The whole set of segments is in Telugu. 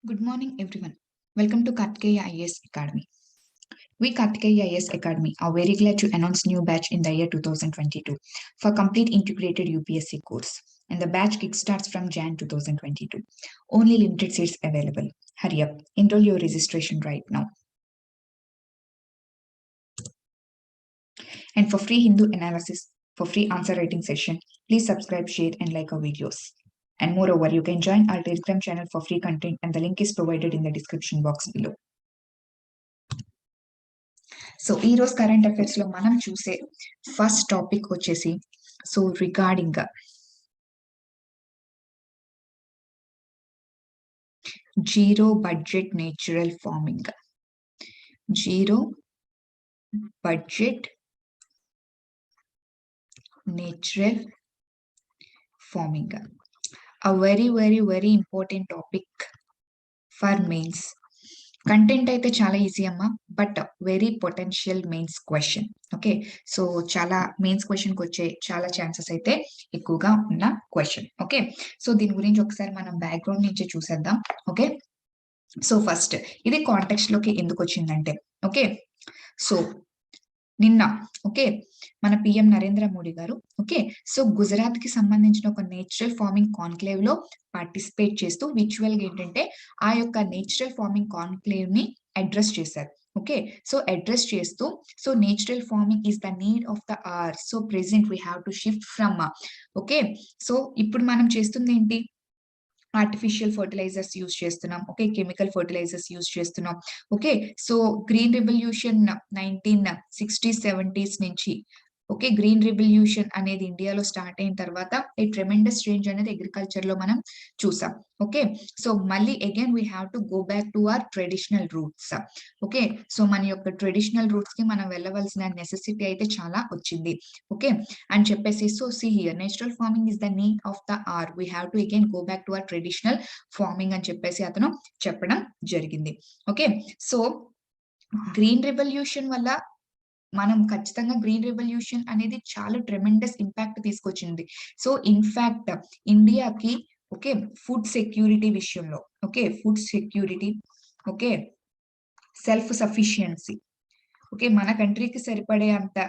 Good morning, everyone. Welcome to Kartikeya IAS Academy. We Kartikeya IAS Academy are very glad to announce new batch in the year 2022 for complete integrated UPSC course. And the batch kickstarts from Jan 2022. Only limited seats available. Hurry up, enroll your registration right now. And for free Hindu analysis, for free answer writing session, please subscribe, share, and like our videos. And moreover, you can join our Telegram channel for free content, and the link is provided in the description box below. So ఈ రోజు కరెంట్ అఫైర్స్ లో మనం చూసే ఫస్ట్ టాపిక్ వచ్చేసి so regarding zero budget natural farming. Zero budget natural farming, a very important topic for mains. Content అయితే చాలా ఈజీ అమ్మా, but very potential mains question. Okay, so చాలా మెయిన్స్ క్వశ్చన్ కి వచ్చే చాలా ఛాన్సెస్ అయితే ఎక్కువగా ఉన్న క్వశ్చన్. ఓకే, సో దీని గురించి ఒకసారి మనం బ్యాక్గ్రౌండ్ నుంచి చూసేద్దాం. ఓకే, సో ఫస్ట్ ఇది కాంటెక్స్ట్ లోకి ఎందుకు వచ్చిందంటే, ఓకే సో నిన్న ఓకే మన PM Narendra Modi garu okay so Gujarat కి సంబంధించిన ఒక నేచురల్ ఫార్మింగ్ కాన్క్లేవ్ లో పార్టిసిపేట్ చేస్తూ విచువల్ గా ఏంటంటే ఆ యొక్క నేచురల్ ఫార్మింగ్ కాన్క్లేవ్ ని అడ్రస్ చేశారు. ఓకే, సో అడ్రస్ చేస్తూ so natural farming is the need of the hour. So present we have to shift from okay so ఇప్పుడు మనం చేస్తుంది ఏంటి, ఆర్టిఫిషియల్ ఫర్టిలైజర్స్ యూజ్ చేస్తున్నాం. ఓకే, కెమికల్ ఫర్టిలైజర్స్ యూజ్ చేస్తున్నాం. Okay, so green revolution 1960s-70s నుంచి ఓకే గ్రీన్ రెవల్యూషన్ అనేది ఇండియాలో స్టార్ట్ అయిన తర్వాత ఏ ట్రెమెండస్ చేంజ్ అనేది అగ్రికల్చర్ లో మనం చూసాం. ఓకే, సో మళ్ళీ again we have to go back to our traditional roots. Okay, so మన యొక్క ట్రెడిషనల్ రూట్స్ కి మనం వెళ్ళవలసిన నెసెసిటీ అయితే చాలా వచ్చింది. ఓకే అని చెప్పేసి so see here natural farming is the need of the hour, we have to again go back to our traditional farming అని చెప్పేసి అతను చెప్పడం జరిగింది. ఓకే, సో గ్రీన్ రెవల్యూషన్ వల్ల మనం ఖచ్చితంగా గ్రీన్ రెవల్యూషన్ అనేది చాలా ట్రెమెండస్ ఇంపాక్ట్ తీసుకొచ్చింది. సో ఇన్ఫాక్ట్ ఇండియాకి ఓకే ఫుడ్ సెక్యూరిటీ విషయంలో okay food security okay self sufficiency okay మన కంట్రీకి సరిపడే అంత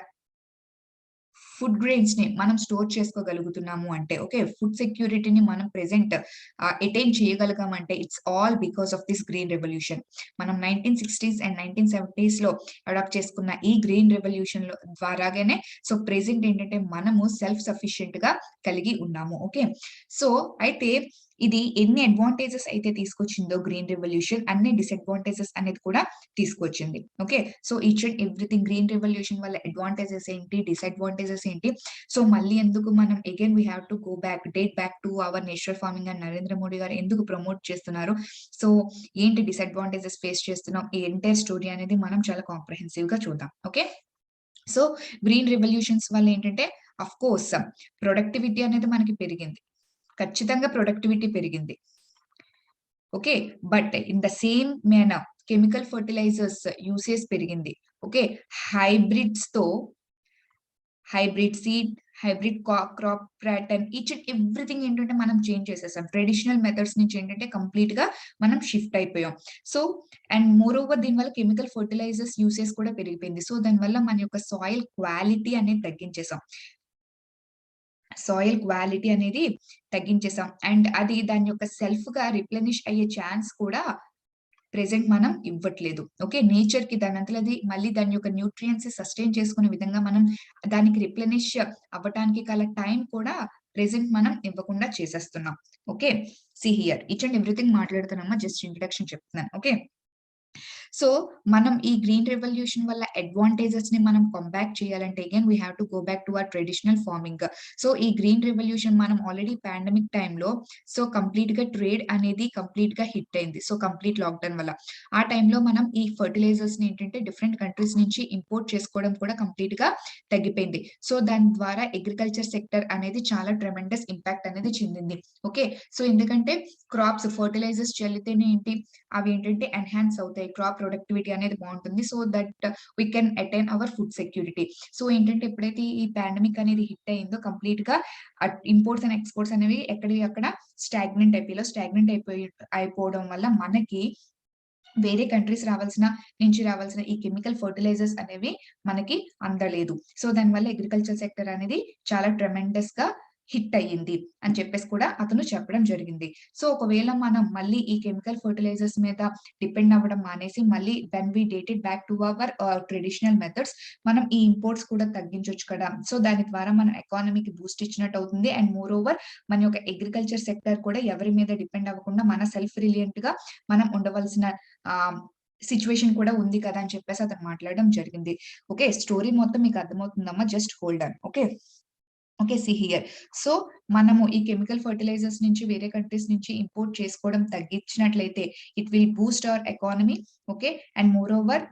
ఫుడ్ గ్రెయిన్స్ ని మనం స్టోర్ చేసుకోగలుగుతున్నాము అంటే ఓకే ఫుడ్ సెక్యూరిటీని మనం ప్రెసెంట్ అటైన్ చేయగలిగామంటే it's all because of this green revolution. మనం 1960s అండ్ 1970s లో అడాప్ట్ చేసుకున్న ఈ గ్రీన్ రెవల్యూషన్ లో ద్వారాగానే సో ప్రెసెంట్ ఏంటంటే మనము సెల్ఫ్ సఫిషియెంట్ గా కలిగి ఉన్నాము. ఓకే, సో అయితే ఇది ఎన్ని అడ్వాంటేజెస్ అయితే తీసుకొచ్చిందో గ్రీన్ రెవల్యూషన్ అన్ని డిసడ్వాంటేజెస్ అనేది కూడా తీసుకొచ్చింది. Okay, so each and everything green revolution వల్ల అడ్వాంటేజెస్ ఏంటి, డిసడ్వాంటేజెస్ ఏంటి, సో మళ్ళీ ఎందుకు మనం again we have to go back date back to hour natural farming అని నరేంద్ర మోడీ గారు ఎందుకు ప్రమోట్ చేస్తున్నారు, సో ఏంటి డిసడ్వాంటేజెస్ ఫేస్ చేస్తున్నాం, ఈ ఎంటైర్ స్టోరీ అనేది మనం చాలా కాంప్రహెన్సివ్ గా చూద్దాం. ఓకే, సో గ్రీన్ రెవల్యూషన్స్ వల్ల ఏంటంటే అఫ్ కోర్స్ ప్రొడక్టివిటీ అనేది మనకి పెరిగింది, ఖచ్చితంగా ప్రొడక్టివిటీ పెరిగింది. Okay, but in the same manner chemical fertilisers usage పెరిగింది. ఓకే, హైబ్రిడ్స్ తో hybrid seed, hybrid crop pattern each and everything ఏంటంటే మనం చేంజ్ చేసేసాం. ట్రెడిషనల్ మెథడ్స్ నుంచి ఏంటంటే కంప్లీట్ గా మనం షిఫ్ట్ అయిపోయాం. సో అండ్ మోర్ ఓవర్ దీనివల్ల కెమికల్ ఫర్టిలైజర్స్ యూసేజ్ కూడా పెరిగిపోయింది. సో దానివల్ల మన యొక్క సాయిల్ క్వాలిటీ అనేది తగ్గించేసాం, సాయిల్ క్వాలిటీ అనేది తగ్గించేసాం అండ్ అది దాని యొక్క సెల్ఫ్ గా రిప్లెనిష్ అయ్యే ఛాన్స్ కూడా ప్రెసెంట్ మనం ఇవ్వట్లేదు. ఓకే, నేచర్ కి దాని అంతలది మళ్ళీ దాని యొక్క న్యూట్రియన్స్ సస్టైన్ చేసుకునే విధంగా మనం దానికి రిప్లెనిష్ అవ్వటానికి గల టైం కూడా ప్రెసెంట్ మనం ఇవ్వకుండా చేసేస్తున్నాం. Okay, see here each and everything మాట్లాడుతున్నామా, జస్ట్ ఇంట్రడక్షన్ చెప్తున్నాను. ఓకే, సో మనం ఈ గ్రీన్ రెవల్యూషన్ వల్ల అడ్వాంటేజెస్ ని మనం కంబ్యాక్ చేయాలంటే again we have to go back to our traditional farming. So ఈ గ్రీన్ రెవల్యూషన్ మనం ఆల్రెడీ పాండమిక్ టైంలో సో కంప్లీట్ గా ట్రేడ్ అనేది కంప్లీట్ గా హిట్ అయింది. సో కంప్లీట్ లాక్డౌన్ వల్ల ఆ టైంలో మనం ఈ ఫర్టిలైజర్స్ ని ఏంటంటే డిఫరెంట్ కంట్రీస్ నుంచి ఇంపోర్ట్ చేసుకోవడం కూడా కంప్లీట్ గా తగ్గిపోయింది. సో దాని ద్వారా అగ్రికల్చర్ సెక్టర్ అనేది చాలా ట్రెమెండస్ ఇంపాక్ట్ అనేది చెందింది. ఓకే, సో ఎందుకంటే క్రాప్స్ ఫర్టిలైజర్స్ చల్లితేనే ఏంటి అవి ఏంటంటే ఎన్హాన్స్ అవుతాయి, క్రాప్ ప్రొడక్టివిటీ అనేది బాగుంటుంది. So that we can attain our food security. So ఏంటంటే ఎప్పుడైతే ఈ పాండమిక్ అనేది హిట్ అయిందో కంప్లీట్ గా ఇంపోర్ట్స్ అండ్ ఎక్స్పోర్ట్స్ అనేవి ఎక్కడివి అక్కడ స్టాగ్నెంట్ అయిపోవడం వల్ల మనకి వేరే కంట్రీస్ నుంచి రావాల్సిన ఈ కెమికల్ ఫర్టిలైజర్స్ అనేవి మనకి అందలేదు. సో దానివల్ల అగ్రికల్చర్ సెక్టర్ అనేది చాలా ట్రెమెండస్ గా హిట్ అయ్యింది అని చెప్పేసి కూడా అతను చెప్పడం జరిగింది. సో ఒకవేళ మనం మళ్ళీ ఈ కెమికల్ ఫర్టిలైజర్స్ మీద డిపెండ్ అవ్వడం మానేసి మళ్ళీ when we dated back to our traditional methods మనం ఈ ఇంపోర్ట్స్ కూడా తగ్గించొచ్చు కదా. సో దాని ద్వారా మన ఎకానమీకి బూస్ట్ ఇచ్చినట్టు అవుతుంది. అండ్ మోర్ ఓవర్ మన యొక్క అగ్రికల్చర్ సెక్టర్ కూడా ఎవరి మీద డిపెండ్ అవ్వకుండా మన సెల్ఫ్ రిలియంట్ గా మనం ఉండవలసిన సిచ్యువేషన్ కూడా ఉంది కదా అని చెప్పేసి అతను మాట్లాడడం జరిగింది. ఓకే, స్టోరీ మొత్తం మీకు అర్థమవుతుందమ్మా, just hold on. Okay, see here. So మనము ఈ కెమికల్ ఫర్టిలైజర్స్ నుంచి వేరే కంట్రీస్ నుంచి ఇంపోర్ట్ చేసుకోవడం తగ్గించినట్లయితే it will boost our economy. Okay, and moreover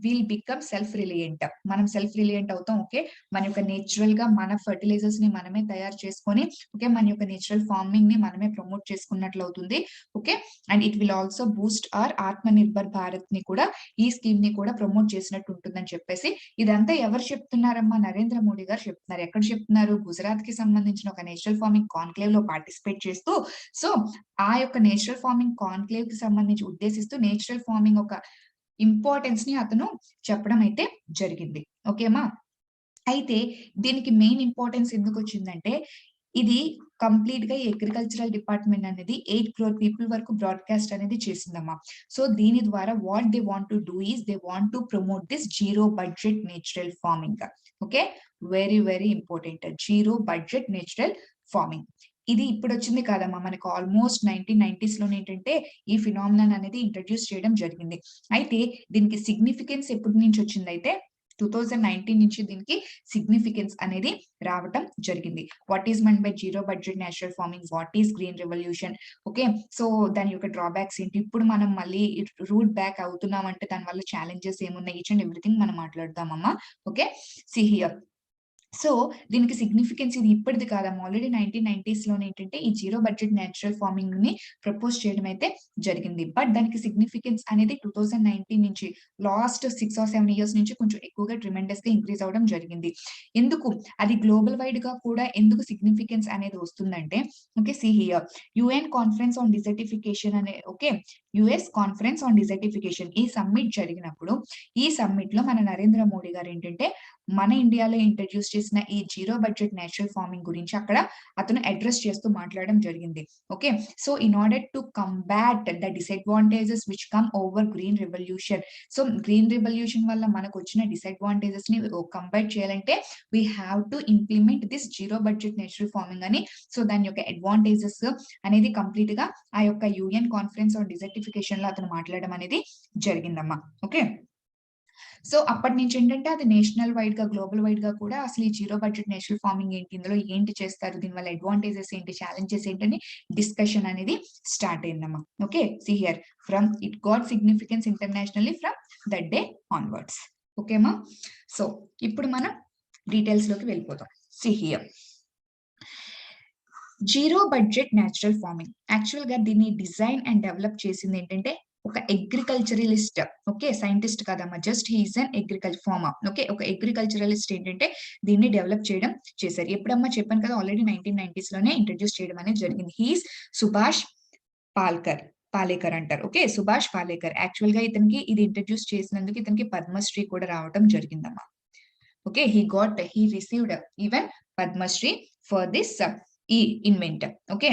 will become self reliant. మనం సెల్ఫ్ రిలియంట్ అవుతాం. ఓకే, మన యొక్క నేచురల్ గా మన ఫర్టిలైజర్స్ ని మనమే తయారు చేసుకొని ఓకే మన యొక్క నేచురల్ ఫార్మింగ్ ని మనమే ప్రమోట్ చేసుకున్నట్లు అవుతుంది. Okay, and it will also Boost hour ఆత్మ నిర్భర్ భారత్ ని కూడా ఈ స్కీమ్ ని కూడా ప్రమోట్ చేసినట్టు ఉంటుందని చెప్పేసి ఇదంతా ఎవరు చెప్తున్నారమ్మా? నరేంద్ర మోడీ గారు చెప్తున్నారు. ఎక్కడ చెప్తున్నారు? గుజరాత్ కి సంబంధించిన ఒక నేచురల్ ఫార్మింగ్ కాన్క్లేవ్ లో పార్టిసిపేట్ చేస్తూ సో ఆ యొక్క నేచురల్ ఫార్మింగ్ కాన్క్లేవ్ కి సంబంధించి ఉద్దేశిస్తూ నేచురల్ ఫార్మింగ్ ఒక ఇంపార్టెన్స్ ని అతను చెప్పడం అయితే జరిగింది. ఓకేమా? అయితే దీనికి మెయిన్ ఇంపార్టెన్స్ ఎందుకు వచ్చిందంటే ఇది కంప్లీట్ గా అగ్రికల్చరల్ డిపార్ట్మెంట్ అనేది 8 crore పీపుల్ వరకు బ్రాడ్కాస్ట్ అనేది చేసిందమ్మా. సో దీని ద్వారా what they want to do is they want to promote this zero budget natural farming. Okay, very very important, zero budget natural farming. ఇది ఇప్పుడు వచ్చింది కాదమ్మా, మనకు ఆల్మోస్ట్ 1990s లోనే ఏంటంటే ఈ ఫినామినన్ అనేది ఇంట్రడ్యూస్ చేయడం జరిగింది. అయితే దీనికి సిగ్నిఫికెన్స్ ఎప్పటి నుంచి వచ్చింది అయితే 2019 నుంచి దీనికి సిగ్నిఫికెన్స్ అనేది రావటం జరిగింది. What is meant by zero budget natural farming, what is green revolution, okay so దాని యొక్క డ్రాబ్యాక్స్ ఏంటి, ఇప్పుడు మనం మళ్ళీ రూట్ బ్యాక్ అవుతున్నాం అంటే దాని వల్ల ఛాలెంజెస్ ఏమున్నాయి, ఈచ్ అండ్ ఎవ్రీథింగ్ మనం మాట్లాడదామమ్మా. Okay, see here. సో దీనికి సిగ్నిఫికెన్స్ ఇది ఇప్పటిది కాదమ్మా, ఆల్రెడీ 1990s లోనే ఏంటంటే ఈ జీరో బడ్జెట్ నేచురల్ ఫార్మింగ్ ని ప్రపోజ్ చేయడం అయితే జరిగింది. బట్ దానికి సిగ్నిఫికెన్స్ అనేది 2019 నుంచి లాస్ట్ 6 or 7 years నుంచి కొంచెం ఎక్కువగా ట్రిమెండస్ గా ఇంక్రీజ్ అవడం జరిగింది. ఎందుకు అది గ్లోబల్ వైడ్ గా కూడా ఎందుకు సిగ్నిఫికెన్స్ అనేది వస్తుందంటే okay see here, UN conference on desertification అనే okay US conference on desertification ఈ సమ్మిట్ జరిగినప్పుడు ఈ సమ్మిట్ లో మన నరేంద్ర మోడీ గారు ఏంటంటే మన ఇండియాలో ఇంట్రడ్యూస్ చేసిన ఈ జీరో బడ్జెట్ నేచురల్ ఫార్మింగ్ గురించి అక్కడ అతను అడ్రస్ చేస్తూ మాట్లాడడం జరిగింది. Okay, so in order to combat the disadvantages which come over green revolution, so green revolution వల్ల మనకు వచ్చిన డిసడ్వాంటేజెస్ ని కంబాట్ చేయాలంటే we have to implement this zero budget natural farming అని. సో దాని యొక్క అడ్వాంటేజెస్ అనేది కంప్లీట్ గా ఆ యొక్క యుఎన్ కాన్ఫరెన్స్ ఆన్ డిజర్టిఫికేషన్ లో అతను మాట్లాడడం అనేది జరిగిందమ్మా. ఓకే, సో అప్పటి నుంచి ఏంటంటే అది నేషనల్ వైడ్ గా గ్లోబల్ వైడ్ గా కూడా అసలు ఈ జీరో బడ్జెట్ నేచురల్ ఫార్మింగ్ ఏంటి, ఇందులో ఏంటి చేస్తారు, దీనివల్ల అడ్వాంటేజెస్ ఏంటి, ఛాలెంజెస్ ఏంటని డిస్కషన్ అనేది స్టార్ట్ అయిందమ్మా. Okay, see here from it got significance internationally from that day onwards. ఓకేమా? సో ఇప్పుడు మనం డీటెయిల్స్ లోకి వెళ్ళిపోతాం. See here, zero budget natural farming actual గా దీన్ని డిజైన్ అండ్ డెవలప్ చేసింది ఏంటంటే ఒక అగ్రికల్చరలిస్ట్. ఓకే, సైంటిస్ట్ కాదమ్మా, just he's an agriculture farmer. Okay, ఒక అగ్రికల్చరలిస్ట్ ఏంటంటే దీన్ని డెవలప్ చేయడం చేశారు. ఎప్పుడమ్మా చెప్పాను కదా, ఆల్రెడీ 1990s లోనే ఇంట్రడ్యూస్ చేయడం అనేది జరిగింది. హీఈస్ సుభాష్ పాలేకర్ అంటారు. ఓకే, సుభాష్ పాలేకర్. యాక్చువల్ గా ఇతనికి ఇది ఇంట్రడ్యూస్ చేసినందుకు ఇతనికి పద్మశ్రీ కూడా రావడం జరిగిందమ్మా. Okay, he received even Padma Shri for this ఈ ఇన్వెంట్. ఓకే,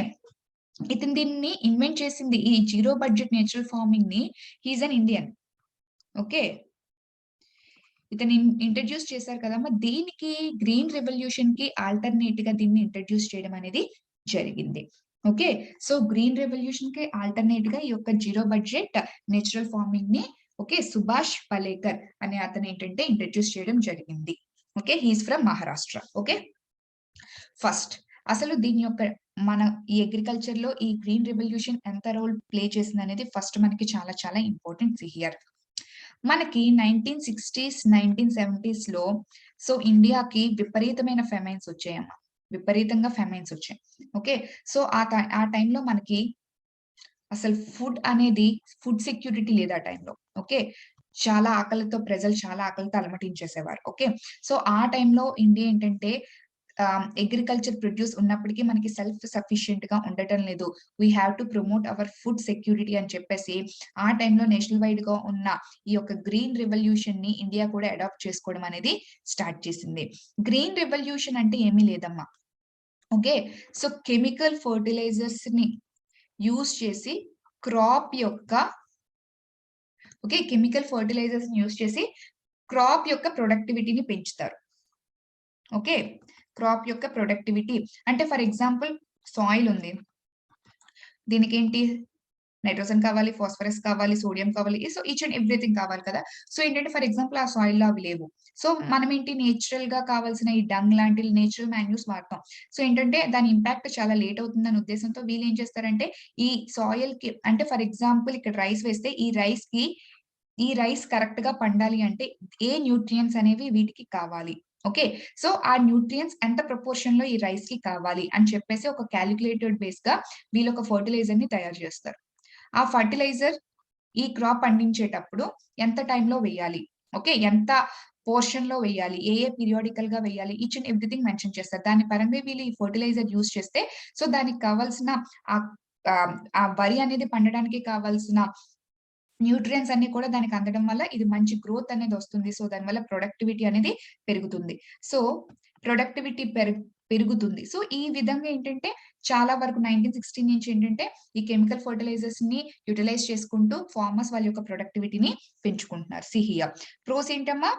ఇతను దీన్ని ఇన్వెంట్ చేసింది ఈ జీరో బడ్జెట్ నేచురల్ ఫార్మింగ్ ని, హీఈస్ అన్ ఇండియన్. ఓకే, ఇతను ఇంట్రడ్యూస్ చేశారు కదమ్మా, దీనికి గ్రీన్ రెవల్యూషన్ కి ఆల్టర్నేట్ గా దీన్ని ఇంట్రడ్యూస్ చేయడం అనేది జరిగింది. ఓకే, సో గ్రీన్ రెవల్యూషన్ కి ఆల్టర్నేట్ గా ఈ యొక్క జీరో బడ్జెట్ నేచురల్ ఫార్మింగ్ ని ఓకే సుభాష్ పాలేకర్ అనే అతను ఏంటంటే ఇంట్రడ్యూస్ చేయడం జరిగింది. Okay, he is from Maharashtra. Okay, first అసలు దీని యొక్క మన ఈ అగ్రికల్చర్ లో ఈ గ్రీన్ రెవల్యూషన్ ఎంత రోల్ ప్లే చేసింది అనేది ఫస్ట్ మనకి చాలా చాలా ఇంపార్టెంట్ హియర్. మనకి 1960s 1970s లో సో ఇండియాకి విపరీతమైన ఫెమైన్స్ వచ్చాయమ్మా, విపరీతంగా ఫెమైన్స్ వచ్చాయి. ఓకే, సో ఆ టైంలో మనకి అసలు ఫుడ్ సెక్యూరిటీ లేదు ఆ టైంలో. ఓకే, చాలా ఆకలితో ప్రజలు చాలా ఆకలితో అలమటించేసేవారు. ఓకే. సో, ఆ టైంలో ఇండియా ఏంటంటే అగ్రికల్చర్ ప్రొడ్యూస్ ఉన్నప్పటికీ మనకి సెల్ఫ్ సఫిషియెంట్‌గా ఉండటం లేదు. We have to promote our food security అని చెప్పేసి ఆ టైంలో నేషనల్ వైడ్‌గా ఉన్న ఈ యొక్క గ్రీన్ రివల్యూషన్‌ని ఇండియా కూడా అడాప్ట్ చేసుకోవడం అనేది స్టార్ట్ చేసింది. గ్రీన్ రివల్యూషన్ అంటే ఏమీ లేదమ్మా. ఓకే. సో, కెమికల్ ఫెర్టిలైజర్స్‌ని యూజ్ చేసి క్రాప్ యొక్క కెమికల్ ఫెర్టిలైజర్స్‌ని యూజ్ చేసి క్రాప్ యొక్క ప్రొడక్టివిటీని పెంచుతారు. ఓకే. క్రాప్ యొక్క ప్రొడక్టివిటీ అంటే ఫర్ ఎగ్జాంపుల్ సాయిల్ ఉంది. దీనికేంటి నైట్రోజన్ కావాలి, ఫాస్ఫరస్ కావాలి, సోడియం కావాలి. సో, ఈచ్ అండ్ ఎవ్రీథింగ్ కావాలి కదా! సో, ఏంటంటే ఫర్ ఎగ్జాంపుల్ ఆ సాయిల్‌లో అవి లేవు. సో, మనమేంటి నేచురల్‌గా కావాల్సిన ఈ డంగ్ లాంటి నేచురల్ మాన్యూర్స్ వాడతాం. సో, ఏంటంటే దాని ఇంపాక్ట్ చాలా లేట్ అవుతుందనే ఉద్దేశంతో వీళ్ళేం చేస్తారంటే ఈ సాయిల్‌కి అంటే ఫర్ ఎగ్జాంపుల్ ఇక్కడ రైస్ వేస్తే ఈ రైస్ కరెక్ట్‌గా పండాలి అంటే ఏ న్యూట్రియంట్స్ అనేవి వీటికి కావాలి. ఓకే. సో, ఆ న్యూట్రియంట్స్ ఎంత ప్రపోర్షన్‌లో ఈ రైస్‌కి కావాలి అని చెప్పేసి ఒక కాలిక్యులేటెడ్ బేస్‌గా వీళ్ళొక ఫెర్టిలైజర్‌ని తయారు చేస్తారు. ఆ ఫర్టిలైజర్ ఈ క్రాప్ పండించేటప్పుడు ఎంత టైంలో వేయాలి? ఓకే. ఎంత పోర్షన్‌లో వేయాలి? ఏ ఏ పీరియాడికల్‌గా వేయాలి? ఈచ్ అండ్ ఎవ్రీథింగ్ మెన్షన్ చేస్తారు. దాని పరంగా వీళ్ళు ఈ ఫర్టిలైజర్ యూజ్ చేస్తే సో, దానికి కావాల్సిన ఆహ్, ఆ వరి అనేది పండడానికి కావాల్సిన న్యూట్రియంట్స్ అన్నీ కూడా దానికి అందడం వల్ల ఇది మంచి గ్రోత్ అనేది వస్తుంది. సో, దానివల్ల ప్రొడక్టివిటీ అనేది పెరుగుతుంది. సో, ప్రొడక్టివిటీ పెరుగుతుంది. సో, ఈ విధంగా ఏంటంటే చాలా వరకు 1916 నుంచి ఏంటంటే ఈ కెమికల్ ఫెర్టిలైజర్స్‌ని యుటిలైజ్ చేసుకుంటూ ఫార్మర్స్ వాళ్ళ యొక్క ప్రొడక్టివిటీని పెంచుకుంటున్నారు. See here. ప్రోస్ ఏంటమ్మా?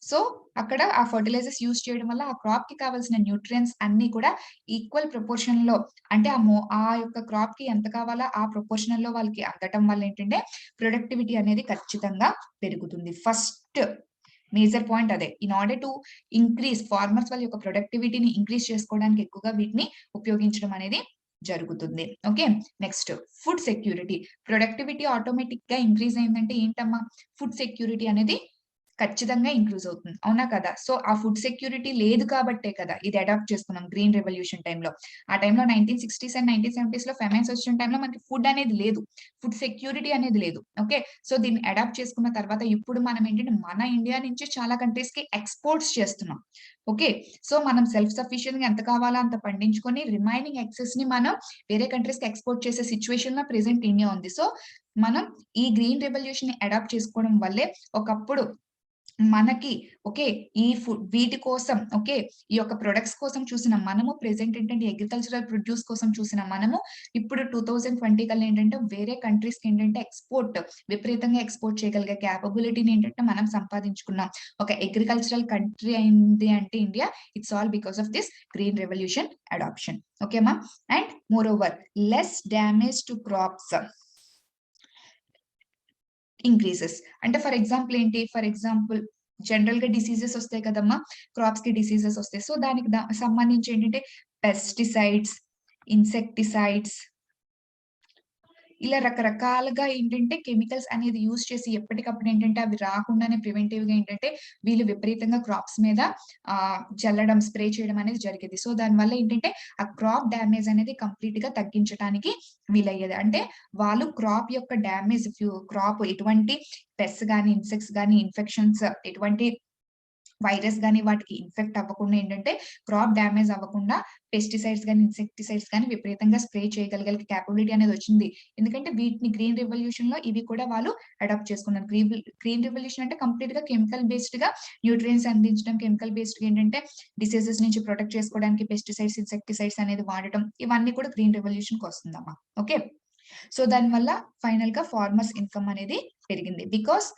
సో, అక్కడ ఆ ఫెర్టిలైజర్స్ యూజ్ చేయడం వల్ల ఆ క్రాప్‌కి కావాల్సిన న్యూట్రియంట్స్ అన్నీ కూడా ఈక్వల్ ప్రపోర్షన్‌లో అంటే ఆ యొక్క క్రాప్‌కి ఎంత కావాలో ఆ ప్రపోర్షనల్‌లో వాళ్ళకి అందటం వల్ల ఏంటంటే ప్రొడక్టివిటీ అనేది ఖచ్చితంగా పెరుగుతుంది. ఫస్ట్ మేజర్ పాయింట్ అదే. In order to increase farmers వాళ్ళ యొక్క ప్రొడక్టివిటీని ఇంక్రీజ్ చేసుకోవడానికి ఎక్కువగా వీటిని ఉపయోగించడం అనేది జరుగుతుంది. Okay. Next food security. Productivity ఆటోమేటిక్‌గా ఇంక్రీజ్ అయిందంటే ఏంటమ్మా? ఫుడ్ సెక్యూరిటీ అనేది ఖచ్చితంగా ఇంక్రీజ్ అవుతుంది. అవునా కదా! సో, ఆ ఫుడ్ సెక్యూరిటీ లేదు కాబట్టే కదా! ఇది అడాప్ట్ చేసుకున్నాం గ్రీన్ రివల్యూషన్ టైమ్‌లో. ఆ టైమ్‌లో 1960స్ అండ్ 1970స్‌లో ఫెమైన్స్ వచ్చిన టైమ్‌లో మనకి ఫుడ్ అనేది లేదు. ఫుడ్ సెక్యూరిటీ అనేది లేదు. ఓకే. సో, దీన్ని అడాప్ట్ చేసుకున్న తర్వాత ఇప్పుడు మనం ఏంటంటే మన ఇండియా నుంచి చాలా కంట్రీస్‌కి ఎక్స్‌పోర్ట్స్ చేస్తున్నాం. ఓకే. సో, మనం సెల్ఫ్ సఫిషియెంట్‌గా ఎంత కావాలో అంత పండించుకొని రిమైనింగ్ ఎక్సెస్‌ని మనం వేరే కంట్రీస్‌కి ఎక్స్‌పోర్ట్ చేసే సిట్యుయేషన్‌లో ప్రెజెంట్ ఇండియా ఉంది. సో, మనం ఈ గ్రీన్ రివల్యూషన్‌ని అడాప్ట్ చేసుకోవడం వల్లే ఒకప్పుడు మనకి ఓకే. వీటి కోసం ఓకే. ఈ యొక్క ప్రొడక్ట్స్ కోసం చూసిన మనము ప్రెజెంట్ ఏంటంటే అగ్రికల్చరల్ ప్రొడ్యూస్ కోసం చూసిన మనము ఇప్పుడు 2020 కల్లా ఏంటంటే వేరే కంట్రీస్‌కి ఏంటంటే విపరీతంగా ఎక్స్‌పోర్ట్ చేయగలిగే కేపబిలిటీని ఏంటంటే మనం సంపాదించుకున్నాం. ఒక అగ్రికల్చరల్ కంట్రీ అయింది అంటే India it's all because of this green revolution adoption. ఓకేమా? And moreover less damage to crops increases. అంటే ఫర్ ఎగ్జాంపుల్ ఏంటి? ఫర్ ఎగ్జాంపుల్ జనరల్‌గా డిసీజెస్ ఒస్తాయి కదమ్మా! క్రాప్స్‌కి డిసీజెస్ ఒస్తాయి. సో, దానికి సంబంధించి ఏంటంటే పెస్టిసైడ్స్, ఇన్సెక్టిసైడ్స్ ఇలా రకరకాలుగా ఏంటంటే కెమికల్స్ అనేది యూజ్ చేసి ఎప్పటికప్పుడు ఏంటంటే అవి రాకుండానే ప్రివెంటివ్‌గా ఏంటంటే వీళ్ళు విపరీతంగా క్రాప్స్ మీద జల్లడం, స్ప్రే చేయడం అనేది జరిగేది. సో, దానివల్ల ఏంటంటే ఆ క్రాప్ డ్యామేజ్ అనేది కంప్లీట్‌గా తగ్గించటానికి వీలయ్యేది. అంటే వాళ్ళు క్రాప్ యొక్క డ్యామేజ్ క్రాప్ ఎటువంటి పెస్ట్స్ గాని, ఇన్సెక్ట్స్ గాని, ఇన్ఫెక్షన్స్ ఎటువంటి వైరస్ గాని వాటికి ఇన్ఫెక్ట్ అవ్వకుండా ఏంటంటే క్రాప్ డామేజ్ అవ్వకుండా పెస్టిసైడ్స్ గాని, ఇన్సెక్టిసైడ్స్ గాని విపరీతంగా స్ప్రే చేయగలిగే కేపబిలిటీ అనేది వచ్చింది. ఎందుకంటే వీటిని గ్రీన్ రివల్యూషన్‌లో ఇవి కూడా వాళ్ళు అడాప్ట్ చేసుకున్నారు. గ్రీన్ రివల్యూషన్ అంటే కంప్లీట్‌గా కెమికల్ బేస్డ్‌గా న్యూట్రియంట్స్ అందించడం, కెమికల్ బేస్డ్‌గా ఏంటంటే డిసీజెస్ నుంచి ప్రొటెక్ట్ చేసుకోవడానికి పెస్టిసైడ్స్, ఇన్సెక్టిసైడ్స్ అనేది వాడటం ఇవన్నీ కూడా గ్రీన్ రివల్యూషన్‌కి వస్తుందమ్మా. ఓకే. సో, దానివల్ల ఫైనల్‌గా ఫార్మర్స్ ఇన్‌కమ్ అనేది పెరిగింది. బికాస్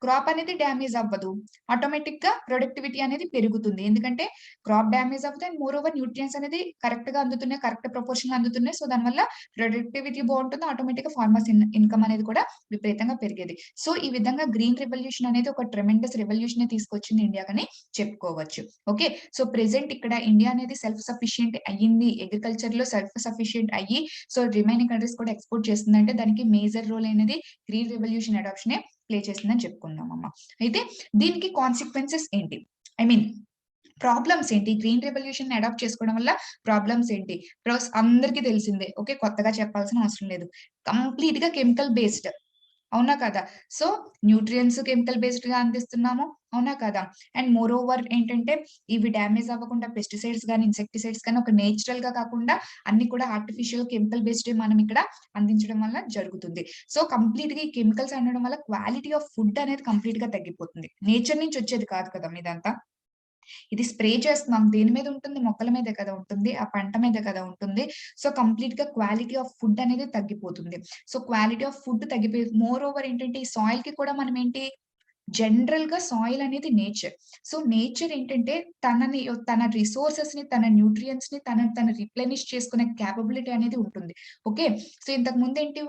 క్రాప్ అనేది డ్యామేజ్ అవ్వదు. ఆటోమేటిక్‌గా ప్రొడక్టివిటీ అనేది పెరుగుతుంది. ఎందుకంటే క్రాప్ డ్యామేజ్ అవ్వదు అండ్ మోర్ ఓవర్ న్యూట్రియంట్స్ అనేది కరెక్ట్‌గా అందుతున్నాయి. కరెక్ట్ ప్రపోర్షన్‌లో అందుతున్నాయి. సో, దానివల్ల ప్రొడక్టివిటీ బావుంటుంది. ఆటోమేటిక్‌గా ఫార్మర్స్ ఇన్‌కమ్ అనేది కూడా విపరీతంగా పెరిగేది. సో, ఈ విధంగా గ్రీన్ రివల్యూషన్ అనేది ఒక ట్రెమెండస్ రివల్యూషనే తీసుకొచ్చింది ఇండియాకని చెప్పుకోవచ్చు. ఓకే. సో, ప్రెజెంట్ ఇక్కడ ఇండియా అనేది సెల్ఫ్ సఫిషియెంట్ అయ్యింది. అగ్రికల్చర్‌లో సెల్ఫ్ సఫిషియెంట్ అయ్యి సో, రిమైనింగ్ కంట్రీస్ కూడా ఎక్స్‌పోర్ట్ చేస్తుందంటే దానికి మేజర్ రోల్ అనేది గ్రీన్ రివల్యూషన్ అడాప్షనే ప్లే చేసిందని చెప్పుకుందామమ్మ. అయితే దీనికి కాన్సిక్వెన్సెస్ ఏంటి? ఐ మీన్ ప్రాబ్లమ్స్ ఏంటి? గ్రీన్ రివల్యూషన్‌ని అడాప్ట్ చేసుకోవడం వల్ల ప్రాబ్లమ్స్ ఏంటి? అందరికీ తెలిసిందే. ఓకే. కొత్తగా చెప్పాల్సిన అవసరం లేదు. కంప్లీట్‌గా కెమికల్ బేస్డ్. అవునా కదా? సో, న్యూట్రియంట్స్ కెమికల్ బేస్డ్‌గా అందిస్తున్నాము. అవునా కదా? అండ్ మోర్ ఓవర్ ఏంటంటే, ఇవి డ్యామేజ్ అవ్వకుండా పెస్టిసైడ్స్ గాని, ఇన్సెక్టిసైడ్స్ గాని ఒక నేచురల్‌గా కాకుండా అన్ని కూడా ఆర్టిఫిషియల్ కెమికల్ బేస్డే మనం ఇక్కడ అందించడం వల్ల జరుగుతుంది. సో, కంప్లీట్‌గా ఈ కెమికల్స్ అనడం వల్ల క్వాలిటీ ఆఫ్ ఫుడ్ అనేది కంప్లీట్‌గా తగ్గిపోతుంది. నేచర్ నుంచి వచ్చేది కాదు కదా! ఇదంతా. ఇది స్ప్రే చేస్తున్నాం. దేని మీద ఉంటుంది? మొక్కల మీదే కదా ఉంటుంది. ఆ పంట మీదే కదా ఉంటుంది. సో, కంప్లీట్‌గా క్వాలిటీ ఆఫ్ ఫుడ్ అనేది తగ్గిపోతుంది. సో, క్వాలిటీ ఆఫ్ ఫుడ్ తగ్గిపోయి మోర్ ఓవర్ ఏంటంటే, ఈ సాయిల్‌కి కూడా మనం ఏంటి జనరల్‌గా సాయిల్ అనేది నేచర్. సో, నేచర్ ఏంటంటే తన రిసోర్సెస్‌ని, తన న్యూట్రియంట్స్‌ని తను రిప్లెనిష్ చేసుకునే కేపబిలిటీ అనేది ఉంటుంది. ఓకే. సో, ఇంతకు ముందేంటి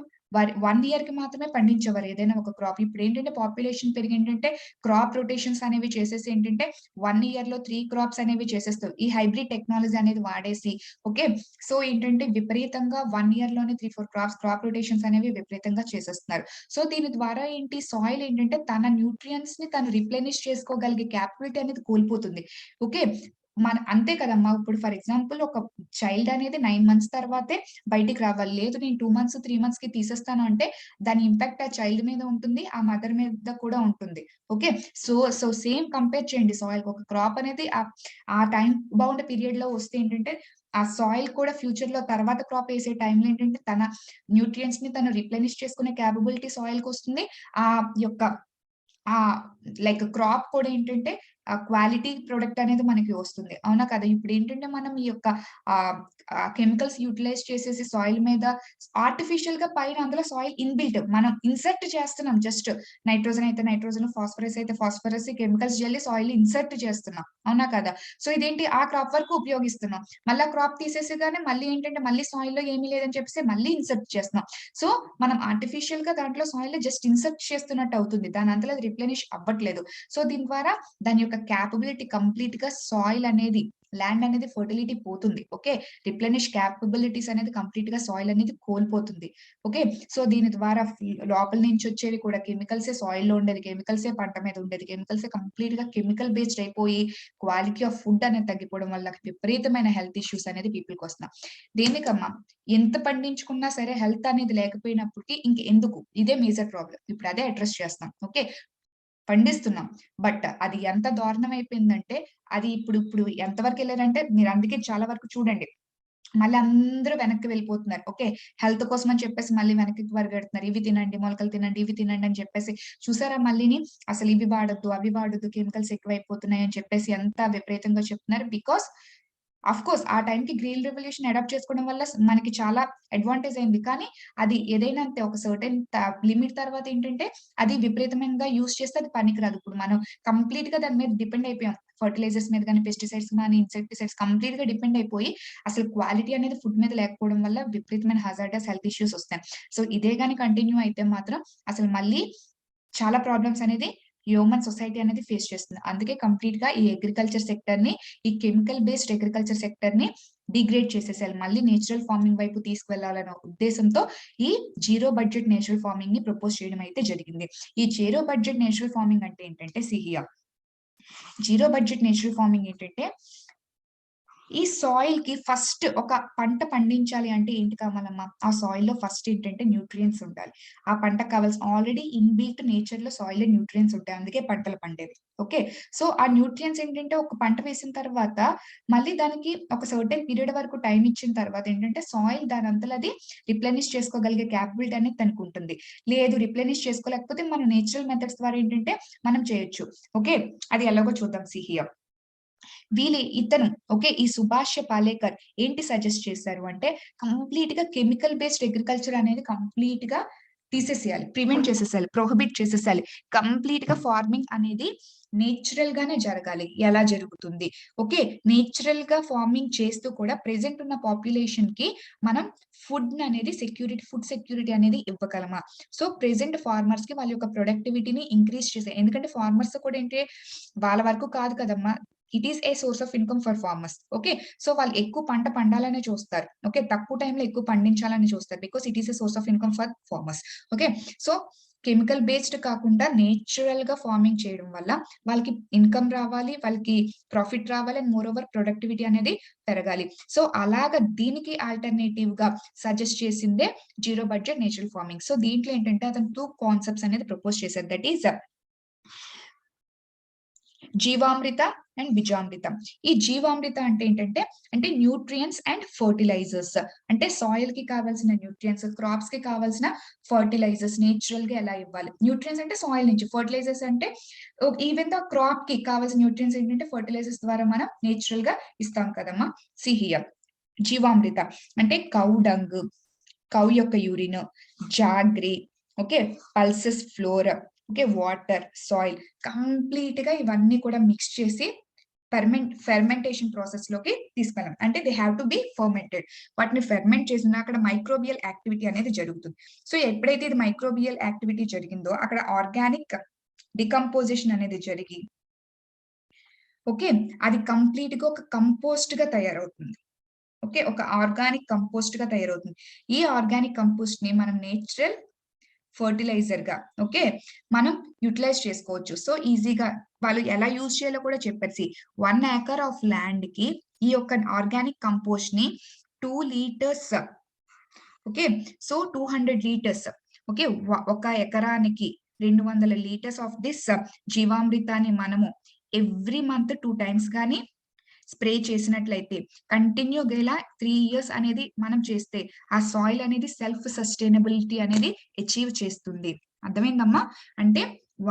1 ఇయర్‌కి మాత్రమే పండించేవారు ఏదైనా ఒక క్రాప్. ఇప్పుడేంటంటే పాపులేషన్ పెరిగేంటంటే క్రాప్ రొటేషన్స్ అనేవి చేసేసి ఏంటంటే 1 ఇయర్‌లో 3 క్రాప్స్ అనేవి చేసేస్తారు. ఈ హైబ్రిడ్ టెక్నాలజీ అనేది వాడేసి ఓకే. సో, ఏంటంటే విపరీతంగా 1 ఇయర్‌లోనే 3, 4 క్రాప్ రొటేషన్స్ అనేవి విపరీతంగా చేసేస్తున్నారు. సో, దీని ద్వారా ఏంటి సాయిల్ ఏంటంటే తన న్యూట్రియంట్స్‌ని తను రిప్లెనిష్ చేసుకోగలిగే కేపబిలిటీ అనేది కోల్పోతుంది. ఓకే. అంతే కదమ్మా! ఇప్పుడు ఫర్ ఎగ్జాంపుల్ ఒక చైల్డ్ అనేది 9 మంత్స్ తర్వాతే బయటికి రావాలి. లేదు నేను 2 మంత్స్, 3 మంత్స్‌కి తీసేస్తాను అంటే దాని ఇంపాక్ట్ ఆ చైల్డ్ మీద ఉంటుంది. ఆ మదర్ మీద కూడా ఉంటుంది. ఓకే. సో సేమ్ కంపేర్ చేయండి సాయిల్‌కి. ఒక క్రాప్ అనేది ఆ టైమ్ బౌండ్ పీరియడ్‌లో వస్తే ఏంటంటే ఆ సాయిల్ కూడా ఫ్యూచర్‌లో తర్వాత క్రాప్ ఏసే టైంలో ఏంటంటే తన న్యూట్రియంట్స్‌ని తను రిప్లెనిష్ చేసుకునే కేపబిలిటీ సాయిల్‌కొస్తుంది. ఆ యొక్క ఆ! లైక్ క్రాప్ కూడా ఏంటంటే క్వాలిటీ ప్రొడక్ట్ అనేది మనకి వస్తుంది. అవునా కదా? ఇప్పుడేంటంటే మనం ఈ యొక్క ఆహ్, కెమికల్స్ యుటిలైజ్ చేసేసి సాయిల్ మీద ఆర్టిఫిషియల్‌గా పైన అందులో సాయిల్ ఇన్‌బిల్ట్ మనం ఇన్సర్ట్ చేస్తున్నాం జస్ట్. నైట్రోజన్ అయితే నైట్రోజన్, ఫాస్ఫరస్ అయితే ఫాస్ఫరస్ ఈ కెమికల్స్ జల్లి సాయిల్‌ని ఇన్సర్ట్ చేస్తున్నాం. అవునా కదా? సో, ఇదేంటి ఆ క్రాప్ వరకు ఉపయోగిస్తున్నాం. మళ్ళా క్రాప్ తీసేసేగానే మళ్ళీ ఏంటంటే మళ్ళీ సాయిల్‌లో ఏమీ లేదని చెప్పేసి మళ్ళీ ఇన్సర్ట్ చేస్తున్నాం. సో, మనం ఆర్టిఫిషియల్‌గా దాంట్లో సాయిల్‌ని జస్ట్ ఇన్సర్ట్ చేస్తున్నట్టు అవుతుంది. దానంతట అది రిప్లెనిష్ అవ్వట్లేదు. సో, దీని ద్వారా దాని యొక్క కేపబిలిటీ కంప్లీట్‌గా సాయిల్ అనేది ల్యాండ్ అనేది ఫెర్టిలిటీ పోతుంది. ఓకే. రిప్లెనిష్ కేపబిలిటీస్ అనేది కంప్లీట్‌గా సాయిల్ అనేది కోల్పోతుంది. ఓకే. సో, దీని ద్వారా లోపల నుంచి వచ్చేవి కూడా కెమికల్సే సాయిల్‌లో ఉండేది. కెమికల్సే పంట మీద ఉండేది. కెమికల్సే కంప్లీట్‌గా కెమికల్ బేస్డ్ అయిపోయి క్వాలిటీ ఆఫ్ ఫుడ్ అనేది తగ్గిపోవడం వల్ల విపరీతమైన హెల్త్ ఇష్యూస్ అనేది పీపుల్‌కొస్తున్నాయి. దేనికమ్మా? ఎంత పండించుకున్నా సరే హెల్త్ అనేది లేకపోయినప్పటికి ఇంకెందుకు? ఇదే మేజర్ ప్రాబ్లమ్. ఇప్పుడు అదే అడ్రెస్ చేస్తున్నాం. ఓకే. పండిస్తున్నాం. బట్ అది ఎంత దారుణం అయిపోయిందంటే, అది ఇప్పుడు ఎంత వరకెళ్లారంటే మీరు అందుకే చాలా వరకు చూడండి. మళ్ళీ అందరూ వెనక్కి వెళ్ళిపోతున్నారు. ఓకే. హెల్త్ కోసం అని చెప్పేసి మళ్ళీ వెనక్కి పరిగెడుతున్నారు. ఇవి తినండి, మొలకలు తినండి, ఇవి తినండి అని చెప్పేసి చూసారా మళ్ళీని అసలు ఇవి వాడొద్దు, అవి వాడొద్దు, కెమికల్స్ ఎక్కువైపోతున్నాయి అని చెప్పేసి ఎంత విపరీతంగా చెప్తున్నారు. బికాస్ ఆఫ్‌కోర్స్ ఆ టైంకి గ్రీన్ రివల్యూషన్ అడాప్ట్ చేసుకోవడం వల్ల మనకి చాలా అడ్వాంటేజ్ అయింది. కానీ అది ఏదైనా అంతే ఒక సర్టెన్ లిమిట్ తర్వాత ఏంటంటే అది విపరీతమైనగా యూజ్ చేస్తే అది పనికిరాదు. ఇప్పుడు మనం కంప్లీట్‌గా దాని మీద డిపెండ్ అయిపోయాం. ఫెర్టిలైజర్స్ మీద గాని, పెస్టిసైడ్స్ గాని, ఇన్సెక్టిసైడ్స్ కంప్లీట్‌గా డిపెండ్ అయిపోయి అసలు క్వాలిటీ అనేది ఫుడ్ మీద లేకపోవడం వల్ల విపరీతమైన హజార్డస్ హెల్త్ ఇష్యూస్ ఒస్తాయి. సో, ఇదే గాని కంటిన్యూ అయితే మాత్రం అసలు మళ్ళీ చాలా ప్రాబ్లమ్స్ అనేది హ్యూమన్ సొసైటీ అనేది ఫేస్ చేస్తుంది. అందుకే కంప్లీట్‌గా ఈ అగ్రికల్చర్ సెక్టర్‌ని, ఈ కెమికల్ బేస్డ్ అగ్రికల్చర్ సెక్టర్‌ని డిగ్రేడ్ చేసేసేయాలి. మళ్ళీ నేచురల్ ఫార్మింగ్ వైపు తీసుకువెళ్ళాలనే ఉద్దేశంతో ఈ జీరో బడ్జెట్ నేచురల్ ఫార్మింగ్‌ని ప్రపోజ్ చేయడం అయితే జరిగింది. ఈ జీరో బడ్జెట్ నేచురల్ ఫార్మింగ్ అంటే ఏంటంటే జీరో బడ్జెట్ నేచురల్ ఫార్మింగ్ ఏంటంటే ఈ సాయిల్‌కి ఫస్ట్ ఒక పంట పండించాలి అంటే ఏంటి కావాలమ్మా? ఆ సాయిల్‌లో ఫస్ట్ ఏంటంటే న్యూట్రియంట్స్ ఉండాలి. ఆ పంటకు కావాల్సిన ఆల్రెడీ ఇన్‌బిల్ట్ నేచర్‌లో సాయిల్‌లో న్యూట్రియంట్స్ ఉంటాయి. అందుకే పంటలు పండేవి. ఓకే. సో, ఆ న్యూట్రియంట్స్ ఏంటంటే ఒక పంట వేసిన తర్వాత మళ్ళీ దానికి ఒక సర్టెన్ పీరియడ్ వరకు టైమ్ ఇచ్చిన తర్వాత ఏంటంటే సాయిల్ దానంతల అది రిప్లెనిష్ చేసుకోగలిగే కేపబిలిటీ అనేది దానికుంటుంది. లేదు రిప్లెనిష్ చేసుకోలేకపోతే మన నేచురల్ మెథడ్స్ ద్వారా ఏంటంటే మనం చేయొచ్చు. ఓకే. అది ఎలాగో చూద్దాం సీ హియర్. ఇతను ఓకే. ఈ సుభాష్ పాలేకర్ ఏంటి సజెస్ట్ చేశారు అంటే, కంప్లీట్‌గా కెమికల్ బేస్డ్ అగ్రికల్చర్ అనేది కంప్లీట్‌గా తీసేసేయాలి. ప్రివెంట్ చేసేసేయాలి. ప్రొహిబిట్ చేసేసేయాలి. కంప్లీట్‌గా ఫార్మింగ్ అనేది నేచురల్‌గానే జరగాలి. ఎలా జరుగుతుంది? ఓకే. నేచురల్‌గా ఫార్మింగ్ చేస్తూ కూడా ప్రెజెంట్ ఉన్న పాపులేషన్‌కి మనం ఫుడ్ సెక్యూరిటీ అనేది ఇవ్వగలమా? సో, ప్రెజెంట్ ఫార్మర్స్‌కి వాళ్ళ యొక్క ప్రొడక్టివిటీని ఇంక్రీజ్ చేసే ఎందుకంటే ఫార్మర్స్ కూడా ఏంటి వాళ్ళ వరకు కాదు కదమ్మా! It is a source of income for farmers. Okay. So, వాళ్ళు ఎక్కువ పంట పండాలనే చూస్తారు. ఓకే. తక్కువ టైమ్‌లో ఎక్కువ పండించాలని చూస్తారు. Because it is a source of income for farmers. Okay. So, chemical based కాకుండా నేచురల్ గా ఫార్మింగ్ చేయడం వల్ల వాళ్ళకి ఇన్కమ్ రావాలి, వాళ్ళకి ప్రాఫిట్ రావాలి అండ్ మోర్ ఓవర్ ప్రొడక్టివిటీ అనేది పెరగాలి. సో అలాగా దీనికి ఆల్టర్నేటివ్ గా సజెస్ట్ చేసిందే zero budget natural farming. So దీంట్లో ఏంటంటే అతను 2 కాన్సెప్ట్స్ అనేది ప్రపోజ్ చేశారు. That is Jeevamrutha and Bijamrutham. ఈ జీవామృత అంటే ఏంటంటే, అంటే న్యూట్రియంట్స్ అండ్ ఫర్టిలైజర్స్. అంటే సాయిల్ కి కావాల్సిన న్యూట్రియంట్స్, క్రాప్స్ కి కావాల్సిన ఫర్టిలైజర్స్ నేచురల్ గా ఎలా ఇవ్వాలి. న్యూట్రియంట్స్ అంటే సాయిల్ నుంచి, ఫర్టిలైజర్స్ అంటే ఈవెన్ ద క్రాప్ కి కావాల్సిన న్యూట్రియంట్స్ ఏంటంటే ఫర్టిలైజర్స్ ద్వారా మనం నేచురల్ గా ఇస్తాం కదమ్మా. సి హియర్ జీవామృత అంటే కౌ డంగ్, కౌ యొక్క urine, jaggery, okay, pulses floor, okay, water, soil complete గా ఇవన్నీ కూడా మిక్స్ చేసి ఫెర్మెంటేషన్ ప్రాసెస్ లోకి తీసుకెళ్ళాం. అంటే they have to be fermented. వాటిని ఫెర్మెంట్ చేసిన అక్కడ మైక్రోబియల్ యాక్టివిటీ అనేది జరుగుతుంది. సో ఎప్పుడైతే ఇది మైక్రోబియల్ యాక్టివిటీ జరిగిందో అక్కడ ఆర్గానిక్ డికంపోజిషన్ అనేది జరిగి, ఓకే, అది కంప్లీట్ గా ఒక కంపోస్ట్ గా తయారవుతుంది. ఓకే, ఒక ఆర్గానిక్ కంపోస్ట్ గా తయారవుతుంది. ఈ ఆర్గానిక్ కంపోస్ట్ ని మనం నేచురల్ ఫర్టిలైజర్ గా, ఓకే, మనం యూటిలైజ్ చేసుకోవచ్చు. సో ఈజీగా వాళ్ళు ఎలా యూజ్ చేయాలో కూడా చెప్పేసి 1 ఏకర్ ఆఫ్ ల్యాండ్ కి ఈ యొక్క ఆర్గానిక్ కంపోస్ట్ ని 2 litres, okay, so 200 litres, okay, ఒక ఎకరానికి 200 లీటర్స్ ఆఫ్ దిస్ జీవామృతాన్ని మనము ఎవ్రీ మంత్ 2 టైమ్స్ గాని స్ప్రే చేసినట్లయితే కంటిన్యూగా ఇలా 3 ఇయర్స్ అనేది మనం చేస్తే ఆ సాయిల్ అనేది సెల్ఫ్ సస్టైనబిలిటీ అనేది అచీవ్ చేస్తుంది. అర్థమైందమ్మా? అంటే